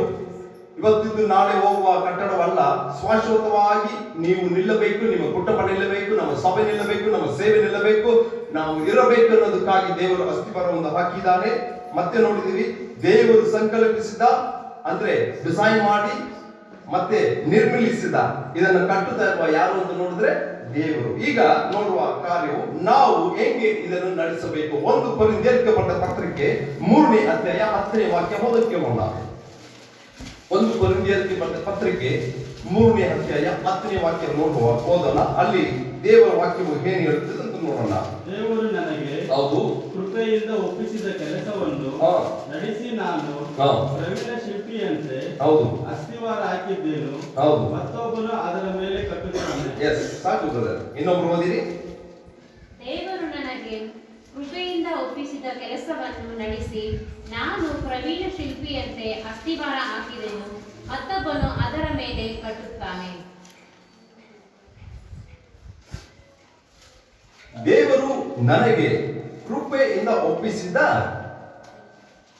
[SPEAKER 1] ಇವತ್ತಿದ್ದು ನಾಳೆ ಹೋಗುವ ಕಟ್ಟಡವಲ್ಲ, ಶಾಶ್ವತವಾಗಿ ನೀವು ನಿಲ್ಲಬೇಕು, ನಿಮ್ಮ ಕುಟುಂಬ ನಿಲ್ಲಬೇಕು, ನಮ್ಮ ಸಭೆ ನಿಲ್ಲಬೇಕು, ನಮ್ಮ ಸೇವೆ ನಿಲ್ಲಬೇಕು, ನಾವು ಇರಬೇಕು ಅನ್ನೋದಕ್ಕಾಗಿ ದೇವರು ಅಸ್ತಿಪರವನ್ನು ಹಾಕಿದ್ದಾನೆ. ಮತ್ತೆ ನೋಡಿದೀವಿ, ದೇವರು ಸಂಕಲ್ಪಿಸಿದ ಅಂದ್ರೆ ಡಿಸೈನ್ ಮಾಡಿ ಮತ್ತೆ ನಿರ್ಮಿಸಿದ ಇದನ್ನು ಕಟ್ಟುತ್ತಾ ಇರುವ ಯಾರು ಅಂತ ನೋಡಿದ್ರೆ ದೇವರು. ಈಗ ನೋಡುವ ಕಾರ್ಯವು ನಾವು ಹೇಗೆ ಇದನ್ನು ನಡೆಸಬೇಕು. 1 ಕೊರಿಂಥಿಯರಿಗೆ ಬರೆದ ಪತ್ರಿಕೆ 3ನೇ ಅಧ್ಯಾಯ 10ನೇ ವಾಕ್ಯ ಓದಕ್ಕೆ ಹೋಗೋಣ. 1 ಕೊರಿಂಥಿಯರಿಗೆ ಬರೆದ ಪತ್ರಿಕೆ 3ನೇ ಅಧ್ಯಾಯ 10ನೇ ವಾಕ್ಯ ಓದೋಣ. ಅಲ್ಲಿ ದೇವರ ವಾಕ್ಯವು ಏನು ಹೇಳುತ್ತದೆ ಅಂತ ನೋಡೋಣ.
[SPEAKER 4] ದೇವರು ನನಗೆ
[SPEAKER 1] ಹೌದು
[SPEAKER 4] ಕೃಪೆಯಿಂದ ಒಪ್ಪಿಸಿದ ಕೆಲಸವನ್ನು ನಡೆಸಿ ನಾನು ಪ್ರವೀಣ ಶಿಲ್ಪಿಯಂತೆ
[SPEAKER 1] ಹೌದು
[SPEAKER 4] ಅಸ್ತಿವಾರ ಹಾಕಿದ್ದೇನು,
[SPEAKER 1] ಹೌದು
[SPEAKER 4] ಮತ್ತೊಬ್ಬನು ಅದರ ಮೇಲೆ ಕಟ್ಟುತ್ತಾನೆ.
[SPEAKER 1] ಎಸ್, ಸಾಕು ಬ್ರದರ್. ಇನ್ನೊಬ್ರು ಓದಿರಿ.
[SPEAKER 2] ದೇವರು ನನಗೆ ಕೃಪೆಯಿಂದ ಒಪ್ಪಿಸಿದ ಕೆಲಸವನ್ನು ನಡೆಸಿ ನಾನು ಪ್ರವೀಣ ಶಿಲ್ಪಿಯಂತೆ ಅಸ್ತಿವಾರ ಹಾಕಿದೆನು, ಮತ್ತೊಬ್ಬನು ಅದರ ಮೇಲೆ ಕಟ್ಟುತ್ತಾನೆ.
[SPEAKER 1] ದೇವರು ನನಗೆ ಕೃಪೆಯಿಂದ ಒಪ್ಪಿಸಿದ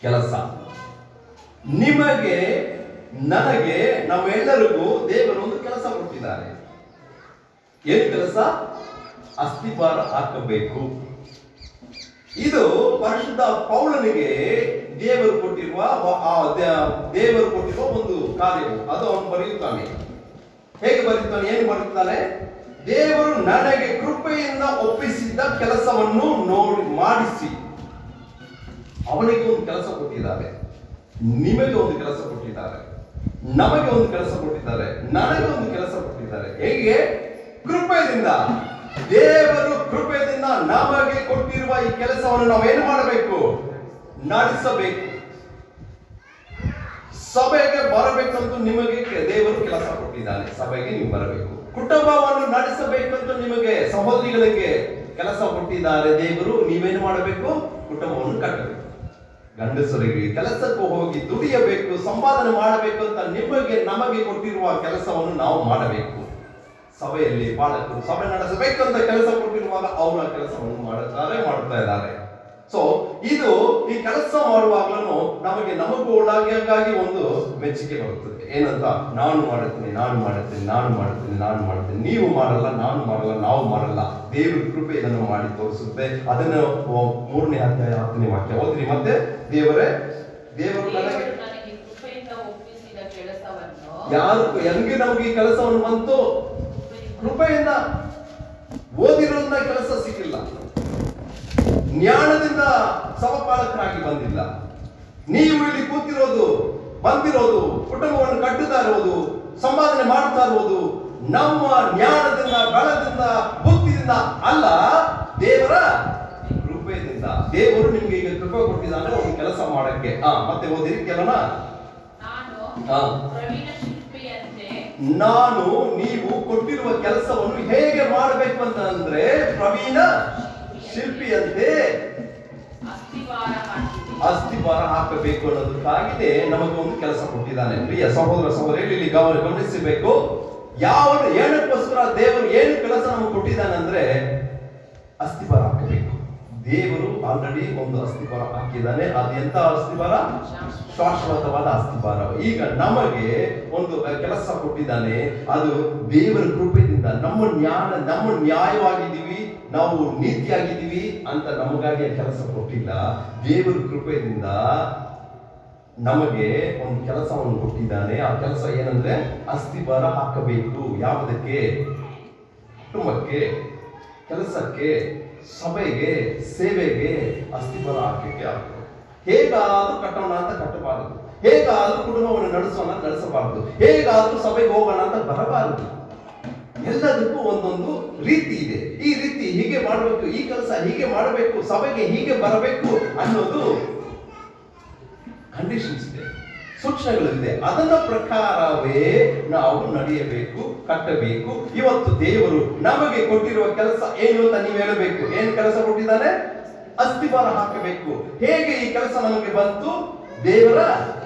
[SPEAKER 1] ಕೆಲಸ, ನಿಮಗೆ ನನಗೆ ನಾವೆಲ್ಲರಿಗೂ ದೇವರು ಒಂದು ಕೆಲಸ ಕೊಟ್ಟಿದ್ದಾರೆ. ಏನು ಕೆಲಸ? ಅಸ್ತಿವಾರ ಹಾಕಬೇಕು. ಇದು ಪರಿಶುದ್ಧ ಪೌಲನಿಗೆ ದೇವರು ಕೊಟ್ಟಿರುವ ಒಂದು ಕಾರ್ಯವು. ಅದು ಅವನು ಬರೆಯುತ್ತಾನೆ. ಹೇಗೆ ಬರೆಯುತ್ತಾನೆ? ಏನು ಬರೆಯುತ್ತಾನೆ? ದೇವರು ನನಗೆ ಕೃಪೆಯಿಂದ ಒಪ್ಪಿಸಿದ ಕೆಲಸವನ್ನು ಮಾಡಿಸಿ. ಅವನಿಗೆ ಒಂದು ಕೆಲಸ ಕೊಟ್ಟಿದ್ದಾರೆ, ನಿಮಗೆ ಒಂದು ಕೆಲಸ ಕೊಟ್ಟಿದ್ದಾರೆ, ನಮಗೆ ಒಂದು ಕೆಲಸ ಕೊಟ್ಟಿದ್ದಾರೆ, ನನಗೆ ಒಂದು ಕೆಲಸ ಕೊಟ್ಟಿದ್ದಾರೆ. ಹೇಗೆ? ಕೃಪೆಯಿಂದ. ದೇವರು ಕೃಪೆಯಿಂದ ನಮಗೆ ಕೊಟ್ಟಿರುವ ಈ ಕೆಲಸವನ್ನು ನಾವೇನು ಮಾಡಬೇಕು? ನಡೆಸಬೇಕು. ಸಭೆಗೆ ಬರಬೇಕಂತ ನಿಮಗೆ ದೇವರು ಕೆಲಸ ಕೊಟ್ಟಿದ್ದಾನೆ. ಸಭೆಗೆ ನೀವು ಬರಬೇಕು. ಕುಟುಂಬವನ್ನು ನಡೆಸಬೇಕಂತ ನಿಮಗೆ ಸಹೋದರಿಗಳಿಗೆ ಕೆಲಸ ಕೊಟ್ಟಿದ್ದಾರೆ ದೇವರು. ನೀವೇನು ಮಾಡಬೇಕು? ಕುಟುಂಬವನ್ನು ಕಟ್ಟಬೇಕು. ಗಂಡಸರಿಗೆ ಕೆಲಸಕ್ಕೂ ಹೋಗಿ ದುಡಿಯಬೇಕು, ಸಂಪಾದನೆ ಮಾಡಬೇಕು ಅಂತ ನಮಗೆ ಕೊಟ್ಟಿರುವ ಕೆಲಸವನ್ನು ನಾವು ಮಾಡಬೇಕು. ಸಭೆಯಲ್ಲಿ ಬಾಳಕರು ಸಭೆ ನಡೆಸಬೇಕಂತ ಕೆಲಸ ಕೊಟ್ಟಿರುವಾಗ ಅವರ ಕೆಲಸವನ್ನು ಮಾಡ್ತಾ ಇದ್ದಾರೆ. ಸೊ ಇದು ಈ ಕೆಲಸ ಮಾಡುವಾಗಲೂ ನಮಗೂ ಒಳಗಾಗಿ ಒಂದು ಮೆಚ್ಚುಗೆ ಬರುತ್ತದೆ. ಏನಂತ? ನಾನು ಮಾಡುತ್ತೇನೆ, ನೀವು ಮಾಡಲ್ಲ, ನಾನು ಮಾಡಲ್ಲ, ನಾವು ಮಾಡಲ್ಲ. ದೇವ್ರ ಕೃಪೆ ಇದನ್ನು ಮಾಡಿ ತೋರಿಸುತ್ತೆ. ಅದನ್ನು 3ನೇ ಅಧ್ಯಾಯ 10ನೇ ವಾಕ್ಯ ಓದ್ರಿ. ಮತ್ತೆ ದೇವರು ನನಗೆ ಹೆಂಗೆ ನಮ್ಗೆ ಈ ಕೆಲಸವನ್ನು ಬಂತು? ಕೃಪೆಯಿಂದ. ಓದಿರೋದ್ನ ಕೆಲಸ ಸಿಕ್ಕಿಲ್ಲ, ಜ್ಞಾನದಿಂದ ಸಮಪಾಲಕರಾಗಿ ಬಂದಿಲ್ಲ. ನೀವು ಇಲ್ಲಿ ಬಂದಿರೋದು ಕುಟುಂಬವನ್ನು ಕಟ್ಟುತ್ತಾ ಇರೋದು, ಸಂಪಾದನೆ ಮಾಡ್ತಾ ಇರೋದು ನಮ್ಮ ಜ್ಞಾನದಿಂದ, ಬಲದಿಂದ, ಬುದ್ಧಿಯಿಂದ ಅಲ್ಲ, ದೇವರ ಕೃಪೆಯಿಂದ. ದೇವರು ನಿಮ್ಗೆ ಈಗ ಕೃಪೆ ಕೊಟ್ಟಿದ್ದಾನೆ ಒಂದು ಕೆಲಸ ಮಾಡಕ್ಕೆ. ಮತ್ತೆ ಓದಿರಿ ಕೇಳೋಣ. ನಾನು ನೀವು ಕೊಟ್ಟಿರುವ ಕೆಲಸವನ್ನು ಹೇಗೆ ಮಾಡಬೇಕು ಅಂತಂದ್ರೆ ಪ್ರವೀಣ ಶಿಲ್ಪಿಯಂತೆ ಅಸ್ತಿವಾರ ಹಾಕಬೇಕು ಅನ್ನೋದಕ್ಕಾಗಿದೆ ನಮಗೆ ಒಂದು ಕೆಲಸ ಕೊಟ್ಟಿದ್ದಾನೆ. ಪ್ರಿಯ ಸಹೋದರ ಸಹೋದರಿ, ಇಲ್ಲಿ ಗಮನಿಸಬೇಕು. ಏನಕ್ಕೋಸ್ಕರ ದೇವರು ಏನು ಕೆಲಸ ನಮಗೆ ಕೊಟ್ಟಿದ್ದಾನೆ ಅಂದ್ರೆ ಅಸ್ತಿವಾರ ಹಾಕಬೇಕು. ದೇವರು ಆಲ್ರೆಡಿ ಒಂದು ಅಸ್ತಿವಾರ ಹಾಕಿದ್ದಾನೆ. ಅದು ಎಂತ ಅಸ್ತಿವಾರ? ಶಾಶ್ವತವಾದ ಅಸ್ತಿವಾರ. ಈಗ ನಮಗೆ ಒಂದು ಕೆಲಸ ಕೊಟ್ಟಿದ್ದಾನೆ. ಅದು ದೇವರ ಕೃಪೆಯಿಂದ ನಮ್ಮ ನ್ಯಾಯವಾಗಿದ್ದೀವಿ, ನಾವು ನೀತಿಯಾಗಿದ್ದೀವಿ ಅಂತ ನಮಗಾಗಿ ಕೆಲಸ ಕೊಟ್ಟಿಲ್ಲ. ದೇವರ ಕೃಪೆಯಿಂದ ನಮಗೆ ಒಂದು ಕೆಲಸವನ್ನು ಕೊಟ್ಟಿದ್ದಾನೆ. ಆ ಕೆಲಸ ಏನಂದ್ರೆ ಅಸ್ತಿವಾರ ಹಾಕಬೇಕು. ಯಾವುದಕ್ಕೆ? ಕುಟುಂಬಕ್ಕೆ, ಕೆಲಸಕ್ಕೆ, ಸಭೆಗೆ, ಸೇವೆಗೆ ಅಸ್ತಿವಾರ ಹಾಕಕ್ಕೆ ಆಗ್ತದೆ. ಹೇಗಾದ್ರೂ ಕಟ್ಟೋಣ ಅಂತ ಕಟ್ಟಬಾರದು, ಹೇಗಾದ್ರೂ ಕುಟುಂಬವನ್ನು ನಡೆಸೋಣ ಅಂತ ನಡೆಸಬಾರದು, ಹೇಗಾದ್ರೂ ಸಭೆಗೆ ಹೋಗೋಣ ಅಂತ ಬರಬಾರದು. ಎಲ್ಲದಕ್ಕೂ ಒಂದೊಂದು ರೀತಿ ಇದೆ. ಈ ರೀತಿ ಹೀಗೆ ಮಾಡಬೇಕು, ಈ ಕೆಲಸ ಹೀಗೆ ಮಾಡಬೇಕು, ಸಭೆಗೆ ಹೀಗೆ ಬರಬೇಕು ಅನ್ನೋದು ಕಂಡೀಷನ್ಸ್ ಇದೆ, ಸೂಚನೆಗಳಿದೆ. ಅದನ್ನ ಪ್ರಕಾರವೇ ನಾವು ನಡೆಯಬೇಕು, ಕಟ್ಟಬೇಕು. ಇವತ್ತು ದೇವರು ನಮಗೆ ಕೊಟ್ಟಿರುವ ಕೆಲಸ ಏನು ಅಂತ ನೀವು ಹೇಳಬೇಕು. ಏನು ಕೆಲಸ ಕೊಟ್ಟಿದ್ದಾನೆ? ಅಸ್ತಿವಾರ ಹಾಕಬೇಕು. ಹೇಗೆ ಈ ಕೆಲಸ ನಮಗೆ ಬಂತು? ದೇವರ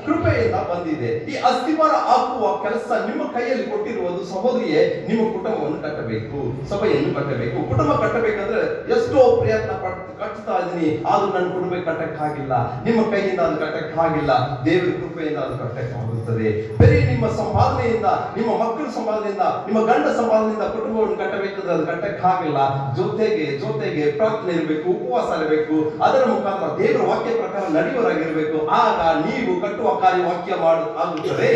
[SPEAKER 1] ಕೃಪೆಯಿಂದ ಬಂದಿದೆ. ಈ ಅಸ್ತಿವಾರ ಹಾಕುವ ಕೆಲಸ ನಿಮ್ಮ ಕೈಯಲ್ಲಿ ಕೊಟ್ಟಿರುವುದು ಸಹೋದರಿಯೇ, ನಿಮ್ಮ ಕುಟುಂಬವನ್ನು ಕಟ್ಟಬೇಕು, ಸಭೆಯನ್ನು ಕಟ್ಟಬೇಕು. ಕುಟುಂಬ ಕಟ್ಟಬೇಕಂದ್ರೆ ಎಷ್ಟೋ ಪ್ರಯತ್ನ ಪಟ್ಟು ಕಟ್ತಾ ಇದ್ದೀನಿ, ಆದ್ರೂ ನನ್ನ ಕುಟುಂಬ ಕಟ್ಟಕ್ಕಾಗಿಲ್ಲ. ನಿಮ್ಮ ಕೈಯಿಂದ ಅದು ಕಟ್ಟಕ್ಕಾಗಿಲ್ಲ, ದೇವರ ಕೃಪೆಯಿಂದ ಅದು ಕಟ್ಟಕ್ಕಾಗುತ್ತದೆ. ಬರೀ ನಿಮ್ಮ ಸಂಪಾದನೆಯಿಂದ, ನಿಮ್ಮ ಮಕ್ಕಳ ಸಂಪಾದನೆಯಿಂದ, ನಿಮ್ಮ ಗಂಡ ಸಂಪಾದನೆಯಿಂದ ಕುಟುಂಬವನ್ನು ಕಟ್ಟಬೇಕಂದ್ರೆ ಅದು ಕಟ್ಟಕ್ಕಾಗಿಲ್ಲ. ಜೊತೆಗೆ ಪ್ರಾರ್ಥನೆ ಇರಬೇಕು, ಉಪವಾಸ ಇರಬೇಕು, ಅದರ ಮುಖಾಂತರ ದೇವರ ವಾಕ್ಯ ಪ್ರಕಾರ ನಡೆಯುವರಾಗಿರ್ಬೇಕು. ಆಗ ನೀವು ಕಟ್ಟುವ ಕಾರ್ಯ ವಾಕ್ಯ ಆಗುತ್ತದೆ.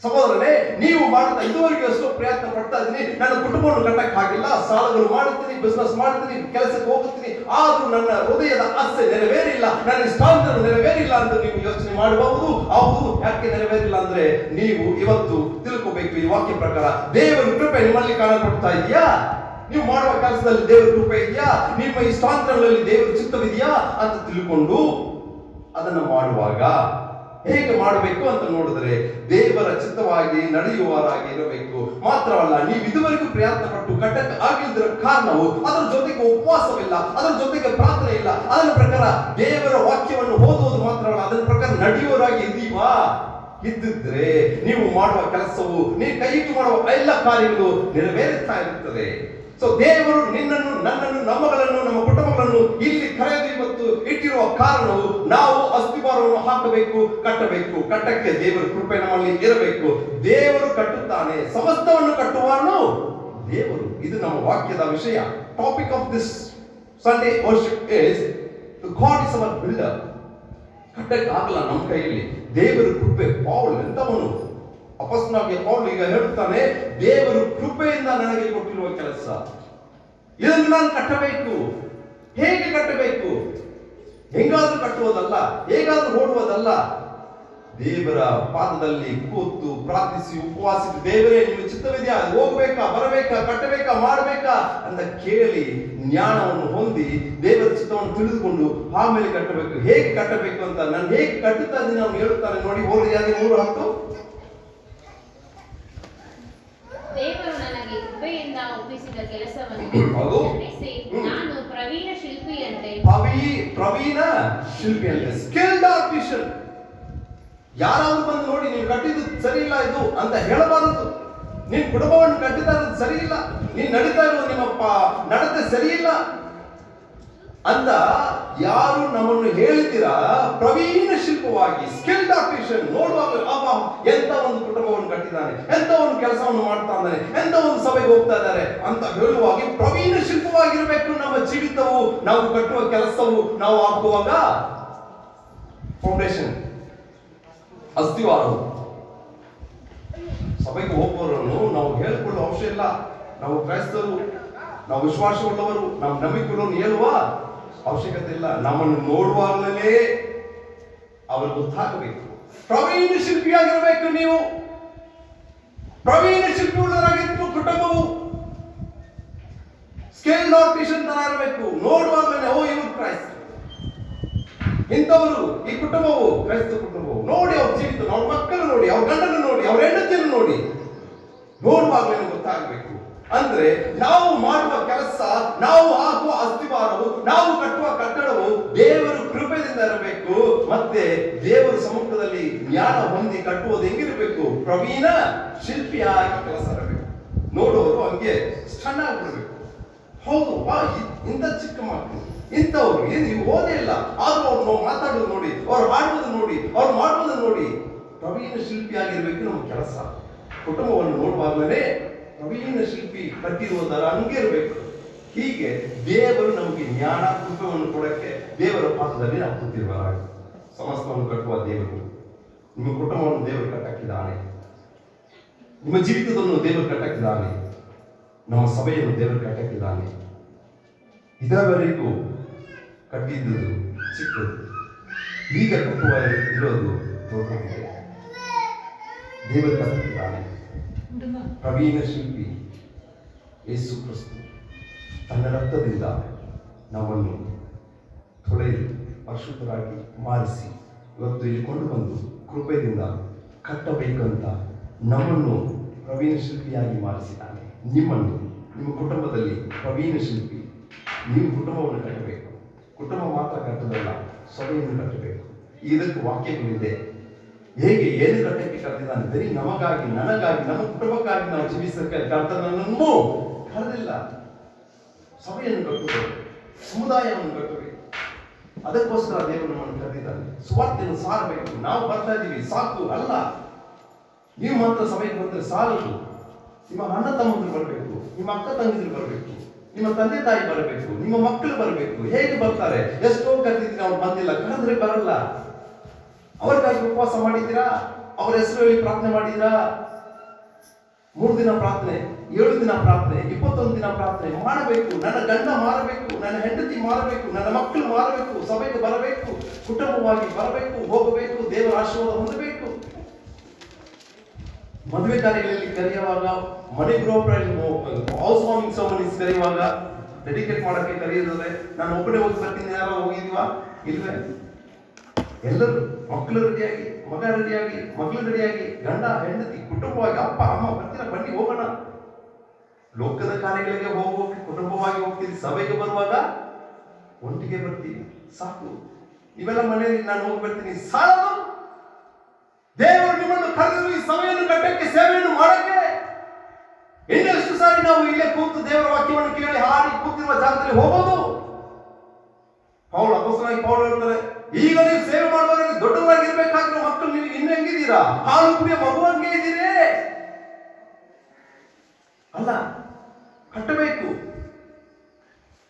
[SPEAKER 1] ಸಹೋದರನೇ, ನೀವು ಮಾಡುತ್ತಾ ಇದುವರೆಗೂ ಎಷ್ಟೋ ಪ್ರಯತ್ನ ಪಡ್ತಾ ಇದ್ದೀನಿ, ನನ್ನ ಕುಟುಂಬವನ್ನು ಕಟ್ಟಕ್ಕಾಗಿಲ್ಲ, ಸಾಲಗಳು ಮಾಡುತ್ತೀನಿ, ಬಿಸ್ನೆಸ್ ಮಾಡ್ತೀನಿ, ಕೆಲಸಕ್ಕೆ ಹೋಗುತ್ತೀನಿ, ಆದ್ರೂ ನನ್ನ ಹೃದಯದ ಆಸೆ ನೆರವೇರಿಲ್ಲ, ನನ್ನ ಇಷ್ಟಾಂತರ ನೆರವೇರಿಲ್ಲ ಅಂತ ನೀವು ಯೋಚನೆ ಮಾಡಬಹುದು. ಹೌದು, ಯಾಕೆ ನೆರವೇರಿಲ್ಲ ಅಂದ್ರೆ ನೀವು ಇವತ್ತು ತಿಳ್ಕೋಬೇಕು ಈ ವಾಕ್ಯ ಪ್ರಕಾರ ದೇವರ ಕೃಪೆ ನಿಮ್ಮಲ್ಲಿ ಕಾಣಕೊಡ್ತಾ ಇದೆಯಾ? ನೀವು ಮಾಡುವ ಕೆಲಸದಲ್ಲಿ ದೇವರ ಕೃಪೆ ಇದೆಯಾ? ನಿಮ್ಮ ಇಷ್ಟಾಂತರಗಳಲ್ಲಿ ದೇವರ ಚಿತ್ತವಿದೆಯಾ ಅಂತ ತಿಳ್ಕೊಂಡು ಅದನ್ನು ಮಾಡುವಾಗ ಹೇಗೆ ಮಾಡಬೇಕು ಅಂತ ನೋಡಿದ್ರೆ ದೇವರ ಚಿತ್ತವಾಗಿ ನಡೆಯುವವರಾಗಿ ಇರಬೇಕು. ಮಾತ್ರವಲ್ಲ, ನೀವು ಇದುವರೆಗೂ ಪ್ರಯತ್ನ ಪಟ್ಟು ಕಟ್ಟಕ್ಕೆ ಆಗಿಲ್ಲದ ಕಾರಣವು ಅದರ ಜೊತೆಗೆ ಉಪವಾಸವಿಲ್ಲ, ಅದರ ಜೊತೆಗೆ ಪ್ರಾರ್ಥನೆ ಇಲ್ಲ, ಅದರ ಪ್ರಕಾರ ದೇವರ ವಾಕ್ಯವನ್ನು ಓದುವುದು ಮಾತ್ರವಲ್ಲ, ಅದರ ಪ್ರಕಾರ ನಡೆಯುವವರಾಗಿ ಇದ್ದೀವಾ? ಇದ್ದಿದ್ರೆ ನೀವು ಮಾಡುವ ಕೆಲಸವು, ನೀವು ಕೈಯಿಟ್ಟು ಮಾಡುವ ಎಲ್ಲ ಕಾರ್ಯಗಳು ನೆರವೇರುತ್ತಾ ಇರುತ್ತದೆ. ಸೊ ದೇವರು ನಿನ್ನನ್ನು, ನನ್ನನ್ನು, ನಮ್ಮಗಳನ್ನು, ನಮ್ಮ ಕುಟುಂಬಗಳನ್ನು ಇಲ್ಲಿ ಕರೆದು ಇವತ್ತು ಇಟ್ಟಿರುವ ಕಾರಣವು ನಾವು ಅಸ್ತಿವಾರವನ್ನು ಹಾಕಬೇಕು, ಕಟ್ಟಬೇಕು. ಕಟ್ಟಕ್ಕೆ ದೇವರ ಕೃಪೆ ನಮ್ಮಲ್ಲಿ ಇರಬೇಕು. ದೇವರು ಕಟ್ಟುತ್ತಾನೆ, ಸಮಸ್ತವನ್ನು ಕಟ್ಟುವವನು ದೇವರು. ಇದು ನಮ್ಮ ವಾಕ್ಯದ ವಿಷಯ. Topic of this Sunday worship is god is our builder. ಕಟ್ಟಕ್ಕೆ ಆಗಲ್ಲ ನಮ್ಮ ಕೈಯಲ್ಲಿ, ದೇವರ ಕೃಪೆ. ಪೌಲ್ ಎಂತವನು, ಅಪೊಸ್ತಲನಾಗಿದ್ದ ಪೌಲ್ ಈಗ ಹೇಳುತ್ತಾನೆ, ದೇವರು ಕೃಪೆಯಿಂದ ನನಗೆ ಕೊಟ್ಟಿರುವ ಕೆಲಸ ಇದನ್ನು ನಾನು ಕಟ್ಟಬೇಕು. ಹೇಗೆ ಕಟ್ಟಬೇಕು? ಹೆಂಗಾದ್ರೂ ಕಟ್ಟುವುದಲ್ಲ, ಹೇಗಾದ್ರೂ ಓಡುವುದಲ್ಲ. ದೇವರ ಪಾದದಲ್ಲಿ ಕೂತು ಪ್ರಾರ್ಥಿಸಿ ಉಪವಾಸಿಸಿ, ದೇವರೇ ನಿಮ್ಮ ಚಿತ್ತವಿದೆಯಾ, ಹೋಗ್ಬೇಕಾ, ಬರಬೇಕಾ, ಕಟ್ಟಬೇಕಾ, ಮಾಡಬೇಕಾ ಅಂತ ಕೇಳಿ ಜ್ಞಾನವನ್ನು ಹೊಂದಿ ದೇವರ ಚಿತ್ತವನ್ನು ತಿಳಿದುಕೊಂಡು ಆಮೇಲೆ ಕಟ್ಟಬೇಕು. ಹೇಗೆ ಕಟ್ಟಬೇಕು ಅಂತ ನಾನು ಹೇಗೆ ಕಟ್ಟುತ್ತಾ ಇದ್ದೀನಿ ಅವನು ಹೇಳುತ್ತಾನೆ ನೋಡಿ. ಓದಿ 3:10.
[SPEAKER 2] ದೇವರು ನನಗೆ ಕೃಪೆಯಿಂದ ಒಪ್ಪಿಸಿದ ಕೆಲಸವನ್ನು
[SPEAKER 1] ಹೌದು.
[SPEAKER 2] ನಡೆಸಿ ನಾನು ಪ್ರವೀಣ ಶಿಲ್ಪಿಯಂತೆ
[SPEAKER 1] ಸ್ಕಿಲ್ಡ್ ಆರ್ಟಿಷನ್. ಯಾರಾದ್ರೂ ಬಂದು ನೋಡಿ ನೀವು ಕಟ್ಟಿದ್ದು ಸರಿ ಇಲ್ಲ ಇದು ಅಂತ ಹೇಳಬಾರದು. ನಿನ್ ಕುಟುಂಬವನ್ನು ಕಟ್ಟಿತಾ ಇರೋದು ಸರಿ ಇಲ್ಲ, ನೀನ್ ನಡೀತಾ ಇರೋದು ನಿಮ್ಮ ನಡತೆ ಸರಿ ಇಲ್ಲ ಅಂತ ಯಾರು ನಮ್ಮನ್ನು ಹೇಳಿದ್ದೀರಾ, ಪ್ರವೀಣ ಶಿಲ್ಪವಾಗಿ ಸ್ಕಿಲ್ಡ್ ಆರ್ಟಿಷನ್ ನೋಡುವಾಗ ಎಂತ ಒಂದು ಕುಟುಂಬವನ್ನು ಕಟ್ಟಿದ್ದಾನೆ, ಎಂತ ಒಂದು ಕೆಲಸವನ್ನು ಮಾಡ್ತಾ ಇದ್ದಾನೆ, ಎಂತ ಒಂದು ಸಭೆಗೆ ಹೋಗ್ತಾ ಇದ್ದಾರೆ ಅಂತ ಹೇಳುವಾಗ ಪ್ರವೀಣ ಶಿಲ್ಪವಾಗಿರ್ಬೇಕು ನಮ್ಮ ಜೀವಿತವು, ನಾವು ಕಟ್ಟುವ ಕೆಲಸವು. ನಾವು ಹಾಕುವಾಗ ಫೌಂಡೇಶನ್, ಅಸ್ತಿವಾರವು. ಸಭೆಗೆ ಹೋಗುವವರನ್ನು ನಾವು ಹೇಳಿಕೊಳ್ಳುವ ಅವಶ್ಯ ಇಲ್ಲ. ನಾವು ಕ್ರೈಸ್ತರು, ನಾವು ವಿಶ್ವಾಸವುಳ್ಳವರು, ನಮ್ಮ ನಂಬಿಕೆಗಳನ್ನು ಹೇಳುವ ಅವಶ್ಯಕತೆ ಇಲ್ಲ. ನಮ್ಮನ್ನು ನೋಡುವಾಗಲೇ ಅವರು ಗೊತ್ತಾಗಬೇಕು. ಪ್ರವೀಣ ಶಿಲ್ಪಿಯಾಗಿರಬೇಕು ನೀವು, ಪ್ರವೀಣ ಶಿಲ್ಪಿ ಉಳ್ಳವರಾಗಿದ್ದು ಕುಟುಂಬವು ಸ್ಕಿಲ್ಡ್ ಆರ್ಟಿಷನ್ ತರ ಇರಬೇಕು. ನೋಡುವಾಗಲೇ ಓ ಇವರು ಕ್ರೈಸ್ತ, ಇಂಥವರು, ಈ ಕುಟುಂಬವು ಕ್ರೈಸ್ತ ಕುಟುಂಬವು. ನೋಡಿ ಅವ್ರ ಜೀವಿತ, ಅವ್ರ ಮಕ್ಕಳು ನೋಡಿ, ಅವ್ರ ಗಂಡನ್ನು ನೋಡಿ, ಅವ್ರ ಹೆಂಡತಿಯನ್ನು ನೋಡಿ, ನೋಡುವಾಗಲೇ ಗೊತ್ತಾಗಬೇಕು. ಅಂದ್ರೆ ನಾವು ಮಾಡುವ ಕೆಲಸ, ನಾವು ಹಾಕುವ ಅಸ್ತಿವಾರವು, ನಾವು ಕಟ್ಟುವ ಕಟ್ಟಡವು ದೇವರ ಕೃಪೆಯಿಂದ ಇರಬೇಕು. ಮತ್ತೆ ದೇವರ ಸಮ್ಮುಖದಲ್ಲಿ ಜ್ಞಾನ ಹೊಂದಿ ಕಟ್ಟುವುದು ಹೆಂಗಿರಬೇಕು? ಪ್ರವೀಣ ಶಿಲ್ಪಿಯಾಗಿ ಕೆಲಸ ಇರಬೇಕು. ನೋಡುವರು ಹಂಗೆ ಚೆನ್ನಾಗಿ ಬಿಡಬೇಕು. ಹೌದು, ಇಂಥ ಚಿಕ್ಕ ಮಕ್ಕಳು, ಇಂಥವ್ರು ಏನು ನೀವು ಓದೇ ಇಲ್ಲ, ಆದ್ರೂ ಅವ್ರು ಮಾತಾಡೋದು ನೋಡಿ, ಅವ್ರು ಹಾಡುವುದು ನೋಡಿ, ಅವ್ರು ಮಾಡುವುದನ್ನು ನೋಡಿ ಪ್ರವೀಣ ಶಿಲ್ಪಿಯಾಗಿರ್ಬೇಕು ನಮ್ಮ ಕೆಲಸ. ಕುಟುಂಬವನ್ನು ನೋಡುವಾಗಲೇ ಪ್ರವೀಣ ಶಿಲ್ಪಿ ಕಟ್ಟಿರುವುದರ ಹಂಗೆ ಇರಬೇಕು. ಹೀಗೆ ದೇವರು ನಮಗೆ ಜ್ಞಾನ ಕೃಪೆಯನ್ನು ಕೊಡಕ್ಕೆ ದೇವರ ಪಾತ್ರದಲ್ಲಿ ನಾವು ಕೂತಿರುವಾಗ ಸಮಸ್ತವನ್ನು ಕಟ್ಟುವ ದೇವರು. ನಿಮ್ಮ ಕುಟುಂಬವನ್ನು ದೇವರು ಕಟ್ಟಕ್ಕಿದ್ದಾನೆ, ನಿಮ್ಮ ಜೀವಿತವನ್ನು ದೇವರು ಕಟ್ಟಕ್ಕಿದ್ದಾನೆ. ನಮ್ಮ ಸಭೆಯನ್ನು ದೇವರು ಕಟ್ಟಕ್ಕಿದ್ದಾನೆ. ಇದರವರೆಗೂ ಕಟ್ಟಿದ್ದುದು ಚಿಕ್ಕದು, ಈಗ ಕಟ್ಟುವ ಇರೋದು ದೊಡ್ಡದಿದೆ. ದೇವರು ಕಟ್ಟಕ್ಕಿದ್ದಾನೆ. ಪ್ರವೀಣ ಶಿಲ್ಪಿ ಯೇಸು ಕ್ರಿಸ್ತು ತನ್ನ ರಕ್ತದಿಂದ ನಮ್ಮನ್ನು ತೊಳೆದು ಪರಿಶುದ್ಧರಾಗಿ ಮಾರಿಸಿ ಇವತ್ತು ಇಲ್ಲಿ ಕೊಂಡು ಬಂದು ಕೃಪೆಯಿಂದ ಕಟ್ಟಬೇಕಂತ ನಮ್ಮನ್ನು ಪ್ರವೀಣ ಶಿಲ್ಪಿಯಾಗಿ ಮಾರಿಸಿದ್ದಾನೆ. ನಿಮ್ಮನ್ನು ನಿಮ್ಮ ಕುಟುಂಬದಲ್ಲಿ ಪ್ರವೀಣ ಶಿಲ್ಪಿ, ನೀವು ಕುಟುಂಬವನ್ನು ಕಟ್ಟಬೇಕು. ಕುಟುಂಬ ಮಾತ್ರ ಕಟ್ಟದಲ್ಲ, ಸಭೆಯನ್ನು ಕಟ್ಟಬೇಕು. ಇದಕ್ಕೆ ವಾಕ್ಯಗಳಿದೆ. ಹೇಗೆ ಏನು ಕಟ್ಟಕ್ಕೆ ಕರೆದಿದ್ದಾನೆ? ಬರೀ ನಮಗಾಗಿ, ನನಗಾಗಿ, ನಮ್ಮ ಕುಟುಂಬಕ್ಕಾಗಿ ನಾವು ಜೀವಿಸಕ್ಕೆ ಕರ್ತನನ್ನು ಕರೆದಿಲ್ಲ. ಸಭೆಯನ್ನು ಕಟ್ಟಬೇಕು, ಸಮುದಾಯವನ್ನು ಕಟ್ಟಬೇಕು. ಅದಕ್ಕೋಸ್ಕರ ದೇವರು ನಮ್ಮನ್ನು ಕರೆದಿದ್ದಾನೆ. ಸುವಾರ್ತೆಯನ್ನು ಸಾರಬೇಕು. ನಾವು ಬರ್ತಾ ಇದ್ದೀವಿ ಸಾಕು ಅಲ್ಲ. ನೀವು ಮಾತ್ರ ಸಭೆಗೆ ಬಂದರೆ ಸಾಲದು. ನಿಮ್ಮ ಅಣ್ಣ ತಮ್ಮಂದ್ರು ಬರಬೇಕು, ನಿಮ್ಮ ಅಕ್ಕ ತಂಗಿದ್ರು ಬರಬೇಕು, ನಿಮ್ಮ ತಂದೆ ತಾಯಿ ಬರಬೇಕು, ನಿಮ್ಮ ಮಕ್ಕಳು ಬರಬೇಕು. ಹೇಗೆ ಬರ್ತಾರೆ? ಎಷ್ಟೋ ಕರೆದಿದ್ದೀನಿ, ಅವ್ರು ಬಂದಿಲ್ಲ. ಕರೆದ್ರೆ ಬರಲ್ಲ. ಅವ್ರಿಗಾಗಿ ಉಪವಾಸ ಮಾಡಿದ್ದೀರಾ? ಅವರ ಹೆಸರು ಹೇಳಿ ಪ್ರಾರ್ಥನೆ ಮಾಡಿದ್ದೀರಾ? 3 ದಿನ ಪ್ರಾರ್ಥನೆ, 7 ದಿನ ಪ್ರಾರ್ಥನೆ, 21 ದಿನ ಪ್ರಾರ್ಥನೆ ಮಾಡಬೇಕು. ನನ್ನ ಗಂಡ ಮಾರಬೇಕು, ನನ್ನ ಹೆಂಡತಿ ಮಾರಬೇಕು, ನನ್ನ ಮಕ್ಕಳು ಮಾರಬೇಕು, ಸಭೆಗೆ ಬರಬೇಕು, ಕುಟುಂಬವಾಗಿ ಬರಬೇಕು, ಹೋಗಬೇಕು, ದೇವರ ಆಶೀರ್ವಾದ ಹೊಂದಬೇಕು. ಮದುವೆ ಕಾರ್ಯಗಳಲ್ಲಿ ಕರೆಯುವಾಗ, ಮನೆ ಗೃಹ ಹೌಸ್ ವಾರ್ಮಿಂಗ್ ಸೆರೆಮನೀಸ್ ಕರೆಯುವಾಗ, ಡೆಡಿಕೇಟ್ ಮಾಡಕ್ಕೆ ಕರೆಯುತ್ತದೆ. ನಾನು ಒಬ್ಬನೇ ಹೋಗಿ ಬರ್ತೀನಿ, ಯಾರೋ ಹೋಗಿದೀವಾ? ಇಲ್ವೇ? ಎಲ್ಲರೂ ಮಕ್ಕಳು ರೆಡಿಯಾಗಿ, ಮಗ ರೆಡಿಯಾಗಿ, ಮಗಳು ರೆಡಿಯಾಗಿ, ಗಂಡ ಹೆಂಡತಿ ಕುಟುಂಬವಾಗಿ, ಅಪ್ಪ ಅಮ್ಮ ಬರ್ತೀರಾ, ಬನ್ನಿ ಹೋಗೋಣ. ಲೋಕದ ಕಾರ್ಯಗಳಿಗೆ ಹೋಗುವ ಕುಟುಂಬವಾಗಿ ಹೋಗ್ತೀವಿ. ಸಭೆಗೆ ಬರುವಾಗ ಒಟ್ಟಿಗೆ ಬರ್ತೀವಿ. ಸಾಕು. ಇವೆಲ್ಲ ಮನೆಯಲ್ಲಿ ನಾನು ಹೋಗಿ ಬರ್ತೀನಿ ಸಾಲದು. ದೇವರು ನಿಮ್ಮನ್ನು ಕರೆದು ಈ ಸಭೆಯನ್ನು ಕಟ್ಟಕ್ಕೆ, ಸೇವೆಯನ್ನು ಮಾಡಕ್ಕೆ. ಇನ್ನೆಷ್ಟು ಸಾರಿ ನಾವು ಇಲ್ಲೇ ಕೂತು ದೇವರ ವಾಕ್ಯವನ್ನು ಕೇಳಿ ಹಾಡಿ ಕೂತಿರುವ ಜಾಗದಲ್ಲಿ ಹೋಗೋದು. ಪೌಲ್ ಹೇಳ್ತಾರೆ, ಈಗ ನೀವು ಸೇವೆ ಮಾಡುವವರಿಗೆ ದೊಡ್ಡವರಾಗಿರ್ಬೇಕಾದ್ರೆ ಮಕ್ಕಳು ನೀವು ಇನ್ನು ಹೆಂಗಿದ್ದೀರಾ? ಹಾಲು ಕುಡಿಯ ಮಗುವಂಗೆ ಇದ್ದೀರಿ ಅಲ್ಲ. ಕಟ್ಟಬೇಕು.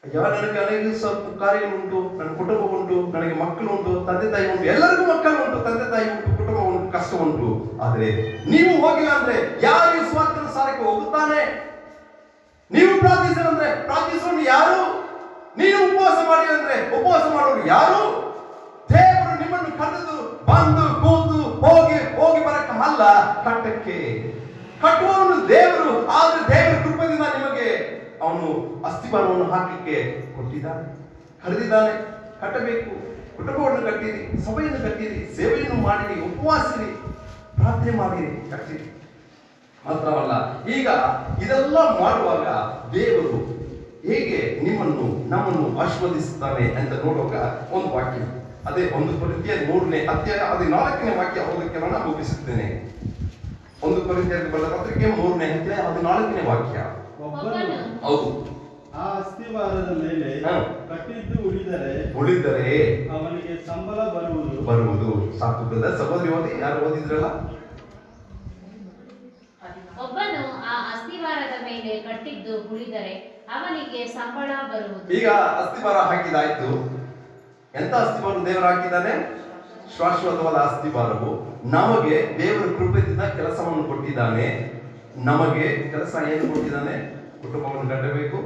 [SPEAKER 1] ನನಗೆ ಅನೇಕ ಸ್ವಲ್ಪ ಕಾರ್ಯ ಉಂಟು, ನನ್ನ ಕುಟುಂಬ ಉಂಟು, ನನಗೆ ಮಕ್ಕಳು ಉಂಟು, ತಂದೆ ತಾಯಿ ಉಂಟು, ಎಲ್ಲರಿಗೂ ಮಕ್ಕಳು ಉಂಟು, ತಂದೆ ತಾಯಿ ಉಂಟು, ಕುಟುಂಬ ಉಂಟು, ಕಷ್ಟ ಉಂಟು. ಆದ್ರೆ ನೀವು ಹೋಗಿಲ್ಲ ಅಂದ್ರೆ ಯಾರು ಸ್ವಾರ್ಥದ ಸಾರಕ್ಕೆ ಹೋಗುತ್ತಾನೆ? ನೀವು ಪ್ರಾರ್ಥಿಸಿದ್ರೆ ಪ್ರಾರ್ಥಿಸೋನು ಯಾರು? ನೀವು ಉಪವಾಸ ಮಾಡಿ ಅಂದ್ರೆ ಉಪವಾಸ ಮಾಡೋರು ಯಾರು? ದೇವರು ನಿಮ್ಮನ್ನು ಕರೆದು ಬಂದು ಕೂತು ಹೋಗಿ ಬರಕ್ಕೆ ಅಲ್ಲ, ಕಟ್ಟಕ್ಕೆ. ಕಟ್ಟುವವನು ದೇವರು. ಆದ್ರೆ ದೇವರ ಕೃಪೆಯಿಂದ ನಿಮಗೆ ಅವನು ಅಸ್ಥಿವಾರವನ್ನು ಹಾಕಲಿಕ್ಕೆ ಕೊಟ್ಟಿದ್ದಾನೆ, ಕರೆದಿದ್ದಾನೆ. ಕಟ್ಟಬೇಕು. ಕುಟುಂಬವನ್ನು ಕಟ್ಟಿರಿ, ಸಭೆಯನ್ನು ಕಟ್ಟಿರಿ, ಸೇವೆಯನ್ನು ಮಾಡಿರಿ, ಉಪವಾಸಿರಿ, ಪ್ರಾರ್ಥನೆ ಮಾಡಿರಿ, ಕಟ್ಟಿರಿ. ಮಾತ್ರವಲ್ಲ, ಈಗ ಇದೆಲ್ಲ ಮಾಡುವಾಗ ದೇವರು ಹೇಗೆ ನಿಮ್ಮನ್ನು ನಮ್ಮನ್ನು ಆಶೀರ್ವದಿಸುತ್ತಾನೆ ಅಂತ ನೋಡುವಾಗ ಒಂದು ವಾಕ್ಯ, ಅದೇ 1 ಕೊರಿಂಥಿಯರ್ 3ನೇ ಅಧ್ಯಾಯ 14ನೇ ವಾಕ್ಯ ಓದಕ್ಕೆ ನಾನು ಮುಗಿಸುತ್ತೇನೆ. 1 ಕೊರಿಂಥಿಯರಿಗೆ ಬರೆದ ಪತ್ರಿಕೆ 3ನೇ ಅಧ್ಯಾಯ 14ನೇ ವಾಕ್ಯ. ಹೌದು.
[SPEAKER 4] ಆ ಅಸ್ಥಿವಾರದ ಮೇಲೆ ಕಟ್ಟಿದ್ದು ಉಳಿದರೆ ಅವನಿಗೆ ಸಂಬಳ ಬರುವುದು. ಸಾಕು ಬ್ರದರ್. ಸಹೋದರಿ ಓದಿ, ಯಾರು ಓದಿದ್ರಲ್ಲ?
[SPEAKER 2] ಒಬ್ಬನು ಆ ಅಸ್ಥಿವಾರದ ಮೇಲೆ ಕಟ್ಟಿದ್ದು ಉಳಿದರೆ ಅವನಿಗೆ ಸಂಬಳ ಬರುವುದು.
[SPEAKER 1] ಈಗ ಅಸ್ಥಿವಾರ ಹಾಕಿದಾಯ್ತು. ಎಂತ ಅಸ್ಥಿವಾರ ದೇವರು ಹಾಕಿದ್ದಾನೆ? ಶಾಶ್ವತವಾದ ಅಸ್ಥಿವಾರವು. ನಮಗೆ ದೇವರ ಕೃಪೆಯಿಂದ ಕೆಲಸವನ್ನು ಕೊಟ್ಟಿದ್ದಾನೆ. ನಮಗೆ ಕೆಲಸ ಏನು ಕೊಟ್ಟಿದ್ದಾನೆ? ಕುಟುಂಬವನ್ನು ಕಟ್ಟಬೇಕು,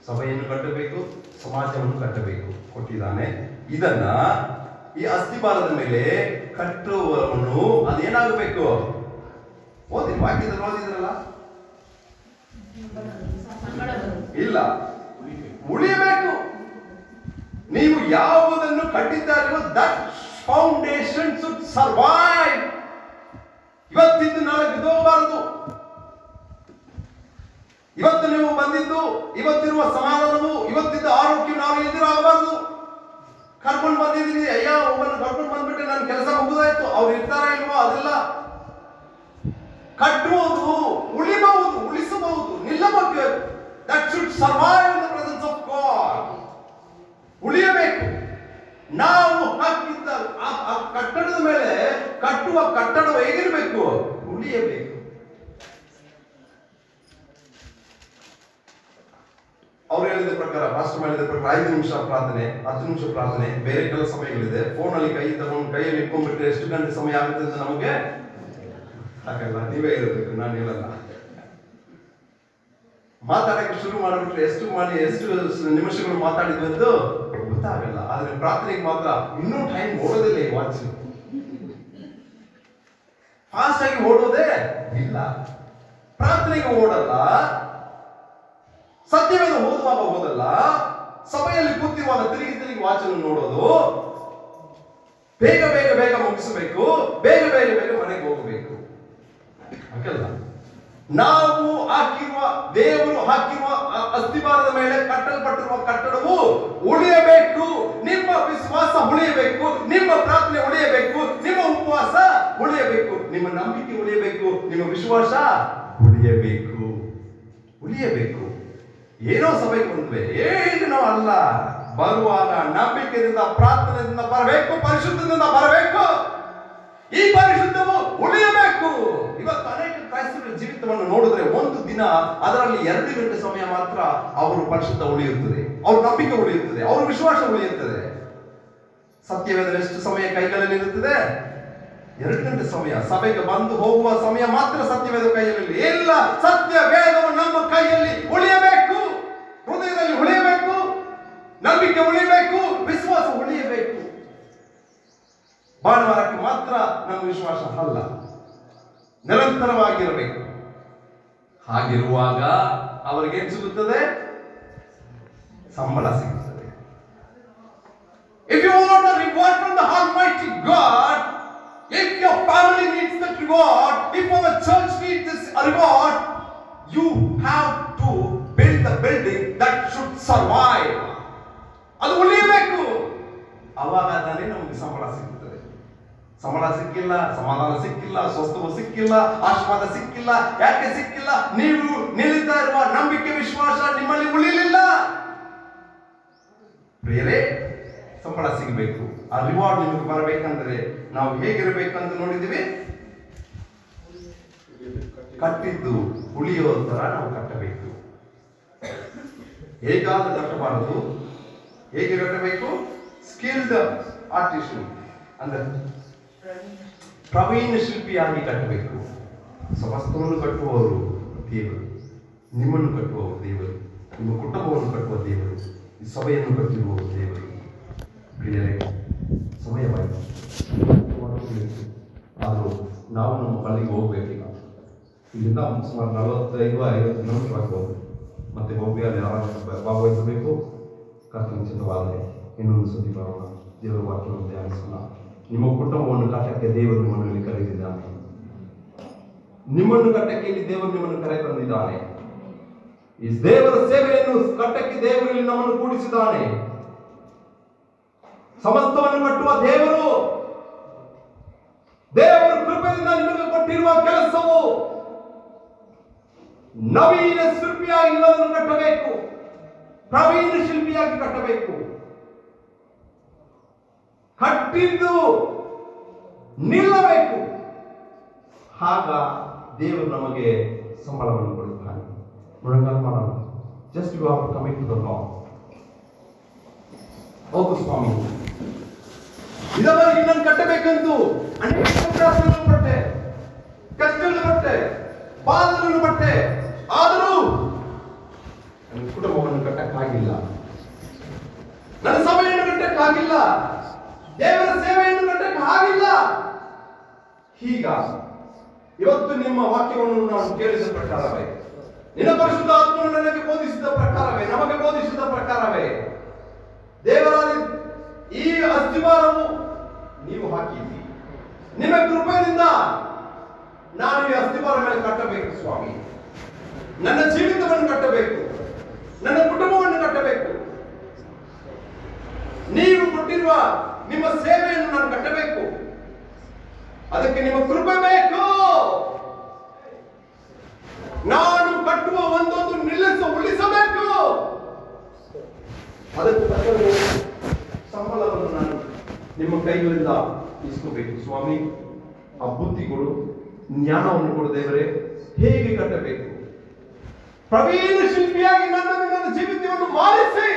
[SPEAKER 1] ಸಭೆಯನ್ನು ಕಟ್ಟಬೇಕು, ಸಮಾಜವನ್ನು ಕಟ್ಟಬೇಕು ಕೊಟ್ಟಿದ್ದಾನೆ. ಇದನ್ನ ಈ ಅಸ್ಥಿವಾರದ ಮೇಲೆ ಕಟ್ಟುವವನು ಅದೇನಾಗಬೇಕು? ಓದಿ, ವಾಕ್ಯದಲ್ಲಿ ಓದಿದ್ರಲ್ಲ? ಇಲ್ಲ, ಉಳಿಯಬೇಕು. ನೀವು ಯಾವುದನ್ನು ಕಟ್ಟಿದ್ದಾರೋ ದಟ್ ಫೌಂಡೇಶನ್ ಶುಡ್ ಸರ್ವೈವ್. ಇವತ್ತಿದ್ದು ನಾಳೆ ಬಿದ್ದೋಗಬಾರದು. ಇವತ್ತು ನೀವು ಬಂದಿದ್ದು, ಇವತ್ತಿರುವ ಸಮಾಧಾನವು, ಇವತ್ತಿದ್ದ ಆರೋಗ್ಯ ನಾವು ಎದುರಾಗಬಾರದು. ಕರ್ಕೊಂಡು ಬಂದಿದ್ದೀವಿ, ಅಯ್ಯ ಒಬ್ಬನ್ನು ಕರ್ಕೊಂಡು ಬಂದ್ಬಿಟ್ಟು ನನ್ನ ಕೆಲಸ ಮುಗಿದಾಯ್ತು, ಅವ್ರು ಇರ್ತಾರ ಇಲ್ವೋ ಅದೆಲ್ಲ. ಕಟ್ಟುವುದು, ಉಳಿಬಹುದು, ಉಳಿಸಬಹುದು, ನಿಲ್ಲಬೇಕು. That should survive in the presence of God. ಉಳಿಯಬೇಕು. ನಾವು ಹಾಕಿದ್ದ ಆ ಕಟ್ಟಡದ ಮೇಲೆ ಕಟ್ಟುವ ಕಟ್ಟಡ ಹೇಗಿರಬೇಕು? ಉಳಿಯಬೇಕು. ಅವ್ರು ಹೇಳಿದ ಪ್ರಕಾರ, ಪಾಸ್ಟರ್ ಹೇಳಿದ ಪ್ರಕಾರ 5 ನಿಮಿಷ ಪ್ರಾರ್ಥನೆ, 10 ನಿಮಿಷ ಪ್ರಾರ್ಥನೆ, ಬೇರೆ ಕೆಲ ಸಮಯಗಳಿದೆ. ಫೋನಲ್ಲಿ ಕೈಯಲ್ಲಿ ಇಟ್ಕೊಂಡ್ಬಿಟ್ರೆ ಎಷ್ಟು ಗಂಟೆ ಸಮಯ ಆಗುತ್ತೆ ಅಂತ ನಮಗೆ ಹಾಗಲ್ಲ. ನೀವೇ ಇರಬೇಕು, ನಾನು ಹೇಳಲ್ಲ. ಮಾತಾಡಕ್ಕೆ ಶುರು ಮಾಡಿಬಿಟ್ರೆ ಎಷ್ಟು ನಿಮಿಷಗಳು ಮಾತಾಡಿದ್ವಿ ಅಂತ ಗೊತ್ತಾಗಲ್ಲ. ಆದ್ರೆ ಪ್ರಾರ್ಥನೆಗೆ ಮಾತ್ರ ಇನ್ನೂ ಟೈಮ್ ಓಡೋದಿಲ್ಲ. ಈ ವಾಚ್ ಫಾಸ್ಟ್ ಆಗಿ ಓಡೋದೇ ಇಲ್ಲ. ಪ್ರಾರ್ಥನೆಗೆ ಓಡಲ್ಲ, ಸತ್ಯವೇದ ಓದುವಾಗ ಓದಲ್ಲ, ಸಭೆಯಲ್ಲಿ ಕೂತಿರುವಾಗ ತಿರುಗಿ ವಾಚನ್ನು ನೋಡೋದು, ಬೇಗ ಬೇಗ ಬೇಗ ಮುಗಿಸಬೇಕು, ಬೇಗ ಬೇಗ ಬೇಗ ಮನೆಗೆ ಹೋಗಬೇಕು. ಹಾಗಲ್ಲ. ನಾವು ಹಾಕಿರುವ, ದೇವರು ಹಾಕಿರುವ ಅಸ್ತಿವಾರದ ಮೇಲೆ ಕಟ್ಟಲ್ಪಟ್ಟಿರುವ ಕಟ್ಟಡವು ಉಳಿಯಬೇಕು. ನಿಮ್ಮ ವಿಶ್ವಾಸ ಉಳಿಯಬೇಕು, ನಿಮ್ಮ ಪ್ರಾರ್ಥನೆ ಉಳಿಯಬೇಕು, ನಿಮ್ಮ ಉಪವಾಸ ಉಳಿಯಬೇಕು, ನಿಮ್ಮ ನಂಬಿಕೆ ಉಳಿಯಬೇಕು, ನಿಮ್ಮ ವಿಶ್ವಾಸ ಉಳಿಯಬೇಕು. ಏನೋ ಸಭೆಗೆ ಬಂದ್ವೆ ಏನೋ ಅಲ್ಲ, ಬರುವಾಗ ನಂಬಿಕೆಯಿಂದ ಪ್ರಾರ್ಥನೆಯಿಂದ ಬರಬೇಕು, ಪರಿಶುದ್ಧದಿಂದ ಬರಬೇಕು. ಈ ಪರಿಶುದ್ಧವು ಉಳಿಯಬೇಕು. ಇವತ್ತು ಅನೇಕ ಕ್ರೈಸ್ತರ ಜೀವಿತವನ್ನು ನೋಡಿದ್ರೆ ಒಂದು ದಿನ ಅದರಲ್ಲಿ 2 ಗಂಟೆ ಸಮಯ ಮಾತ್ರ ಅವರು ಪರಿಶುದ್ಧ ಉಳಿಯುತ್ತದೆ, ಅವ್ರ ನಂಬಿಕೆ ಉಳಿಯುತ್ತದೆ, ಅವ್ರ ವಿಶ್ವಾಸ ಉಳಿಯುತ್ತದೆ. ಸತ್ಯವೇದ ಎಷ್ಟು ಸಮಯ ಕೈಗಳಲ್ಲಿ ಇರುತ್ತದೆ? 2 ಗಂಟೆ ಸಮಯ. ಸಭೆಗೆ ಬಂದು ಹೋಗುವ ಸಮಯ ಮಾತ್ರ ಸತ್ಯವೇದ ಕೈಯಲ್ಲಿ ಇಲ್ಲ. ಸತ್ಯವೇದವು ನಮ್ಮ ಕೈಯಲ್ಲಿ ಉಳಿಯಬೇಕು, ಹೃದಯದಲ್ಲಿ ಉಳಿಯಬೇಕು, ನಂಬಿಕೆ ಉಳಿಯಬೇಕು, ವಿಶ್ವಾಸ ಉಳಿಯಬೇಕು. ಭಾನುವಾರಕ್ಕೆ ಮಾತ್ರ ನಮ್ಮ ವಿಶ್ವಾಸ ಅಲ್ಲ, ನಿರಂತರವಾಗಿರಬೇಕು. ಹಾಗಿರುವಾಗ ಅವರಿಗೆ ಏನು ಸಿಗುತ್ತದೆ? ಸಂಬಳ ಸಿಗುತ್ತದೆ. If you want a reward from the Almighty God, if your family needs that reward, if our church needs this reward, you have to build the building that should survive. ಅದು ಉಳಿಯಬೇಕು. ಅವಾಗ ತಾನೇ ನಮಗೆ ಸಂಬಳ ಸಿಗುತ್ತದೆ. ಸಂಬಳ ಸಿಕ್ಕಿಲ್ಲ, ಸಮಾಧಾನ ಸಿಕ್ಕಿಲ್ಲ, ಸ್ವಸ್ಥವು ಸಿಕ್ಕಿಲ್ಲ, ಆಶೀರ್ವಾದ ಸಿಕ್ಕಿಲ್ಲ. ಯಾಕೆ ಸಿಕ್ಕಿಲ್ಲ? ನೀವು ನಿಲ್ಲಿಸ್ತಾ ಇರುವ ನಂಬಿಕೆ ವಿಶ್ವಾಸ ನಿಮ್ಮಲ್ಲಿ ಉಳಿಲಿಲ್ಲ. ಪ್ರಿಯರೇ, ಸಂಬಳ ಸಿಗಬೇಕು, ಆ ರಿವಾರ್ಡ್ ನಿಮಗೆ ಬರಬೇಕಂದ್ರೆ ನಾವು ಹೇಗಿರಬೇಕಂತ ನೋಡಿದ್ದೀವಿ. ಕಟ್ಟಿದ್ದು ಉಳಿಯೋ ತರ ನಾವು ಕಟ್ಟಬೇಕು. ಹೇಗಾದ್ರೂ ಕಟ್ಟಬಾರದು. ಹೇಗೆ ಕಟ್ಟಬೇಕು? ಸ್ಕಿಲ್ಡ್ ಆರ್ಟಿಸ್ಟ್ ಅಂದ್ರೆ ಪ್ರವೀಣ ಶಿಲ್ಪಿಯಾಗಿ ಕಟ್ಟಬೇಕು. ಸಮಸ್ತವನ್ನು ಕಟ್ಟುವವರು ದೇವರು, ನಿಮ್ಮನ್ನು ಕಟ್ಟುವವರು ದೇವರು, ನಿಮ್ಮ ಕುಟುಂಬವನ್ನು ಕಟ್ಟುವ ದೇವರು, ಈ ಸಭೆಯನ್ನು ಕಟ್ಟಿರುವವರು ದೇವರು. ಪ್ರಿಯರೇ, ಸಮಯವಾಯಿತು. ಆದರೂ ನಾವು ನಮ್ಮ ಹಳ್ಳಿಗೆ ಹೋಗ್ಬೇಕೀಗ. ಇಲ್ಲಿಂದ ಸುಮಾರು 45-50 ಕಿಲೋಮೀಟರ್ ಆಗ್ಬೋದು. ಮತ್ತೆ ಹೋಗಿ ಅಲ್ಲಿ ಭಾಗವಹಿಸಬೇಕು. ಕರ್ತನ ಚಿತ್ತವಾದರೆ ಇನ್ನೊಂದು ಸತಿ ಬರೋಣ, ದೇವರ ವಾಕ್ಯವನ್ನು ಧ್ಯಾನಿಸೋಣ. ನಿಮ್ಮ ಕುಟುಂಬವನ್ನು ಕಟ್ಟಕ್ಕೆ ದೇವರು ನಿಮ್ಮನ್ನು ಕರೆದಿದ್ದಾನೆ. ನಿಮ್ಮನ್ನು ಕಟ್ಟಕ್ಕೆ ಇಲ್ಲಿ ದೇವರು ನಿಮ್ಮನ್ನು ಕರೆ ತಂದಿದ್ದಾನೆ. ಈ ದೇವರ ಸೇವೆಯನ್ನು ಕಟ್ಟಕ್ಕೆ ದೇವರಲ್ಲಿ ನಮ್ಮನ್ನು ಕೂಡಿಸಿದ್ದಾನೆ. ಸಮಸ್ತವನ್ನು ಕಟ್ಟುವ ದೇವರು, ದೇವರ ಕೃಪೆಯಿಂದ ನಿಮಗೆ ಕೊಟ್ಟಿರುವ ಕೆಲಸವು ನವೀನ ಶಿಲ್ಪಿಯಾಗಿ ಎಲ್ಲವನ್ನು ಕಟ್ಟಬೇಕು, ಪ್ರವೀಣ ಶಿಲ್ಪಿಯಾಗಿ ಕಟ್ಟಬೇಕು. ಕಟ್ಟಿದ್ದು ನಿಲ್ಲಬೇಕು. ಆಗ ದೇವರು ನಮಗೆ ಸಂಬಳವನ್ನು ಕೊಡುತ್ತಾನೆ. ಮುಳುಗಾಲ ಮಾಡೋಣ. Just you are coming to the lord. ಹೌದು ಸ್ವಾಮಿ, ಇದವರೆಗೆ ನಾನು ಕಟ್ಟಬೇಕಂತೂ ಅನೇಕ ಪ್ರಯಾಸಗಳನ್ನು ಪಟ್ಟೆ, ಕಷ್ಟಗಳನ್ನು ಪಟ್ಟೆ, ಬಾಧೆಗಳನ್ನು ಪಟ್ಟೆ. ಆದರೂ ನನ್ನ ಕುಟುಂಬವನ್ನು ಕಟ್ಟಕ್ಕಾಗಿಲ್ಲ, ನನ್ನ ಸಭೆಯನ್ನು ಕಟ್ಟಕ್ಕಾಗಿಲ್ಲ, ದೇವರ ಸೇವೆಯನ್ನು ಕಟ್ಟಕ್ಕಾಗಿಲ್ಲ. ಹೀಗ ಇವತ್ತು ನಿಮ್ಮ ವಾಕ್ಯವನ್ನು ನಾವು ಕೇಳಿದ ಪ್ರಕಾರವೇ, ನಿನ್ನ ಪರಿಶುದ್ಧ ಆತ್ಮನು ನನಗೆ ಬೋಧಿಸಿದ ಪ್ರಕಾರವೇ, ನಮಗೆ ಬೋಧಿಸಿದ ಪ್ರಕಾರವೇ ದೇವರಾದ ಈ ಅಸ್ತಿವಾರವು ನೀವು ಹಾಕಿದ್ದೀರಿ. ನಿಮ್ಮ ಕೃಪೆಯಿಂದ ನಾನು ಈ ಅಸ್ತಿವಾರ ಮೇಲೆ ಕಟ್ಟಬೇಕು ಸ್ವಾಮಿ. ನನ್ನ ಜೀವಿತವನ್ನು ಕಟ್ಟಬೇಕು, ನನ್ನ ಕುಟುಂಬವನ್ನು ಕಟ್ಟಬೇಕು. ನೀವು ಕೊಟ್ಟಿರುವ ನಿಮ್ಮ ಸೇವೆಯನ್ನು ನಾನು ಕಟ್ಟಬೇಕು. ಅದಕ್ಕೆ ನಿಮ್ಮ ಕೃಪೆ ಬೇಕು. ನಾನು ಕಟ್ಟುವ ಒಂದೊಂದು ಉಳಿಸಬೇಕು. ಅದಕ್ಕೆ ತಕ್ಕ ಸಂಬಳವನ್ನು ನಾನು ನಿಮ್ಮ ಕೈಗಳಿಂದ ಇಸ್ಕೋಬೇಕು ಸ್ವಾಮಿ. ಆ ಬುದ್ಧಿಗಳು, ಜ್ಞಾನವನ್ನು ಕೊಡು ದೇವರೇ. ಹೇಗೆ ಕಟ್ಟಬೇಕು? ಪ್ರವೀಣ ಶಿಲ್ಪಿಯಾಗಿ ನನ್ನ ಜೀವಿತವನ್ನು ಮಾಡಿಸಿ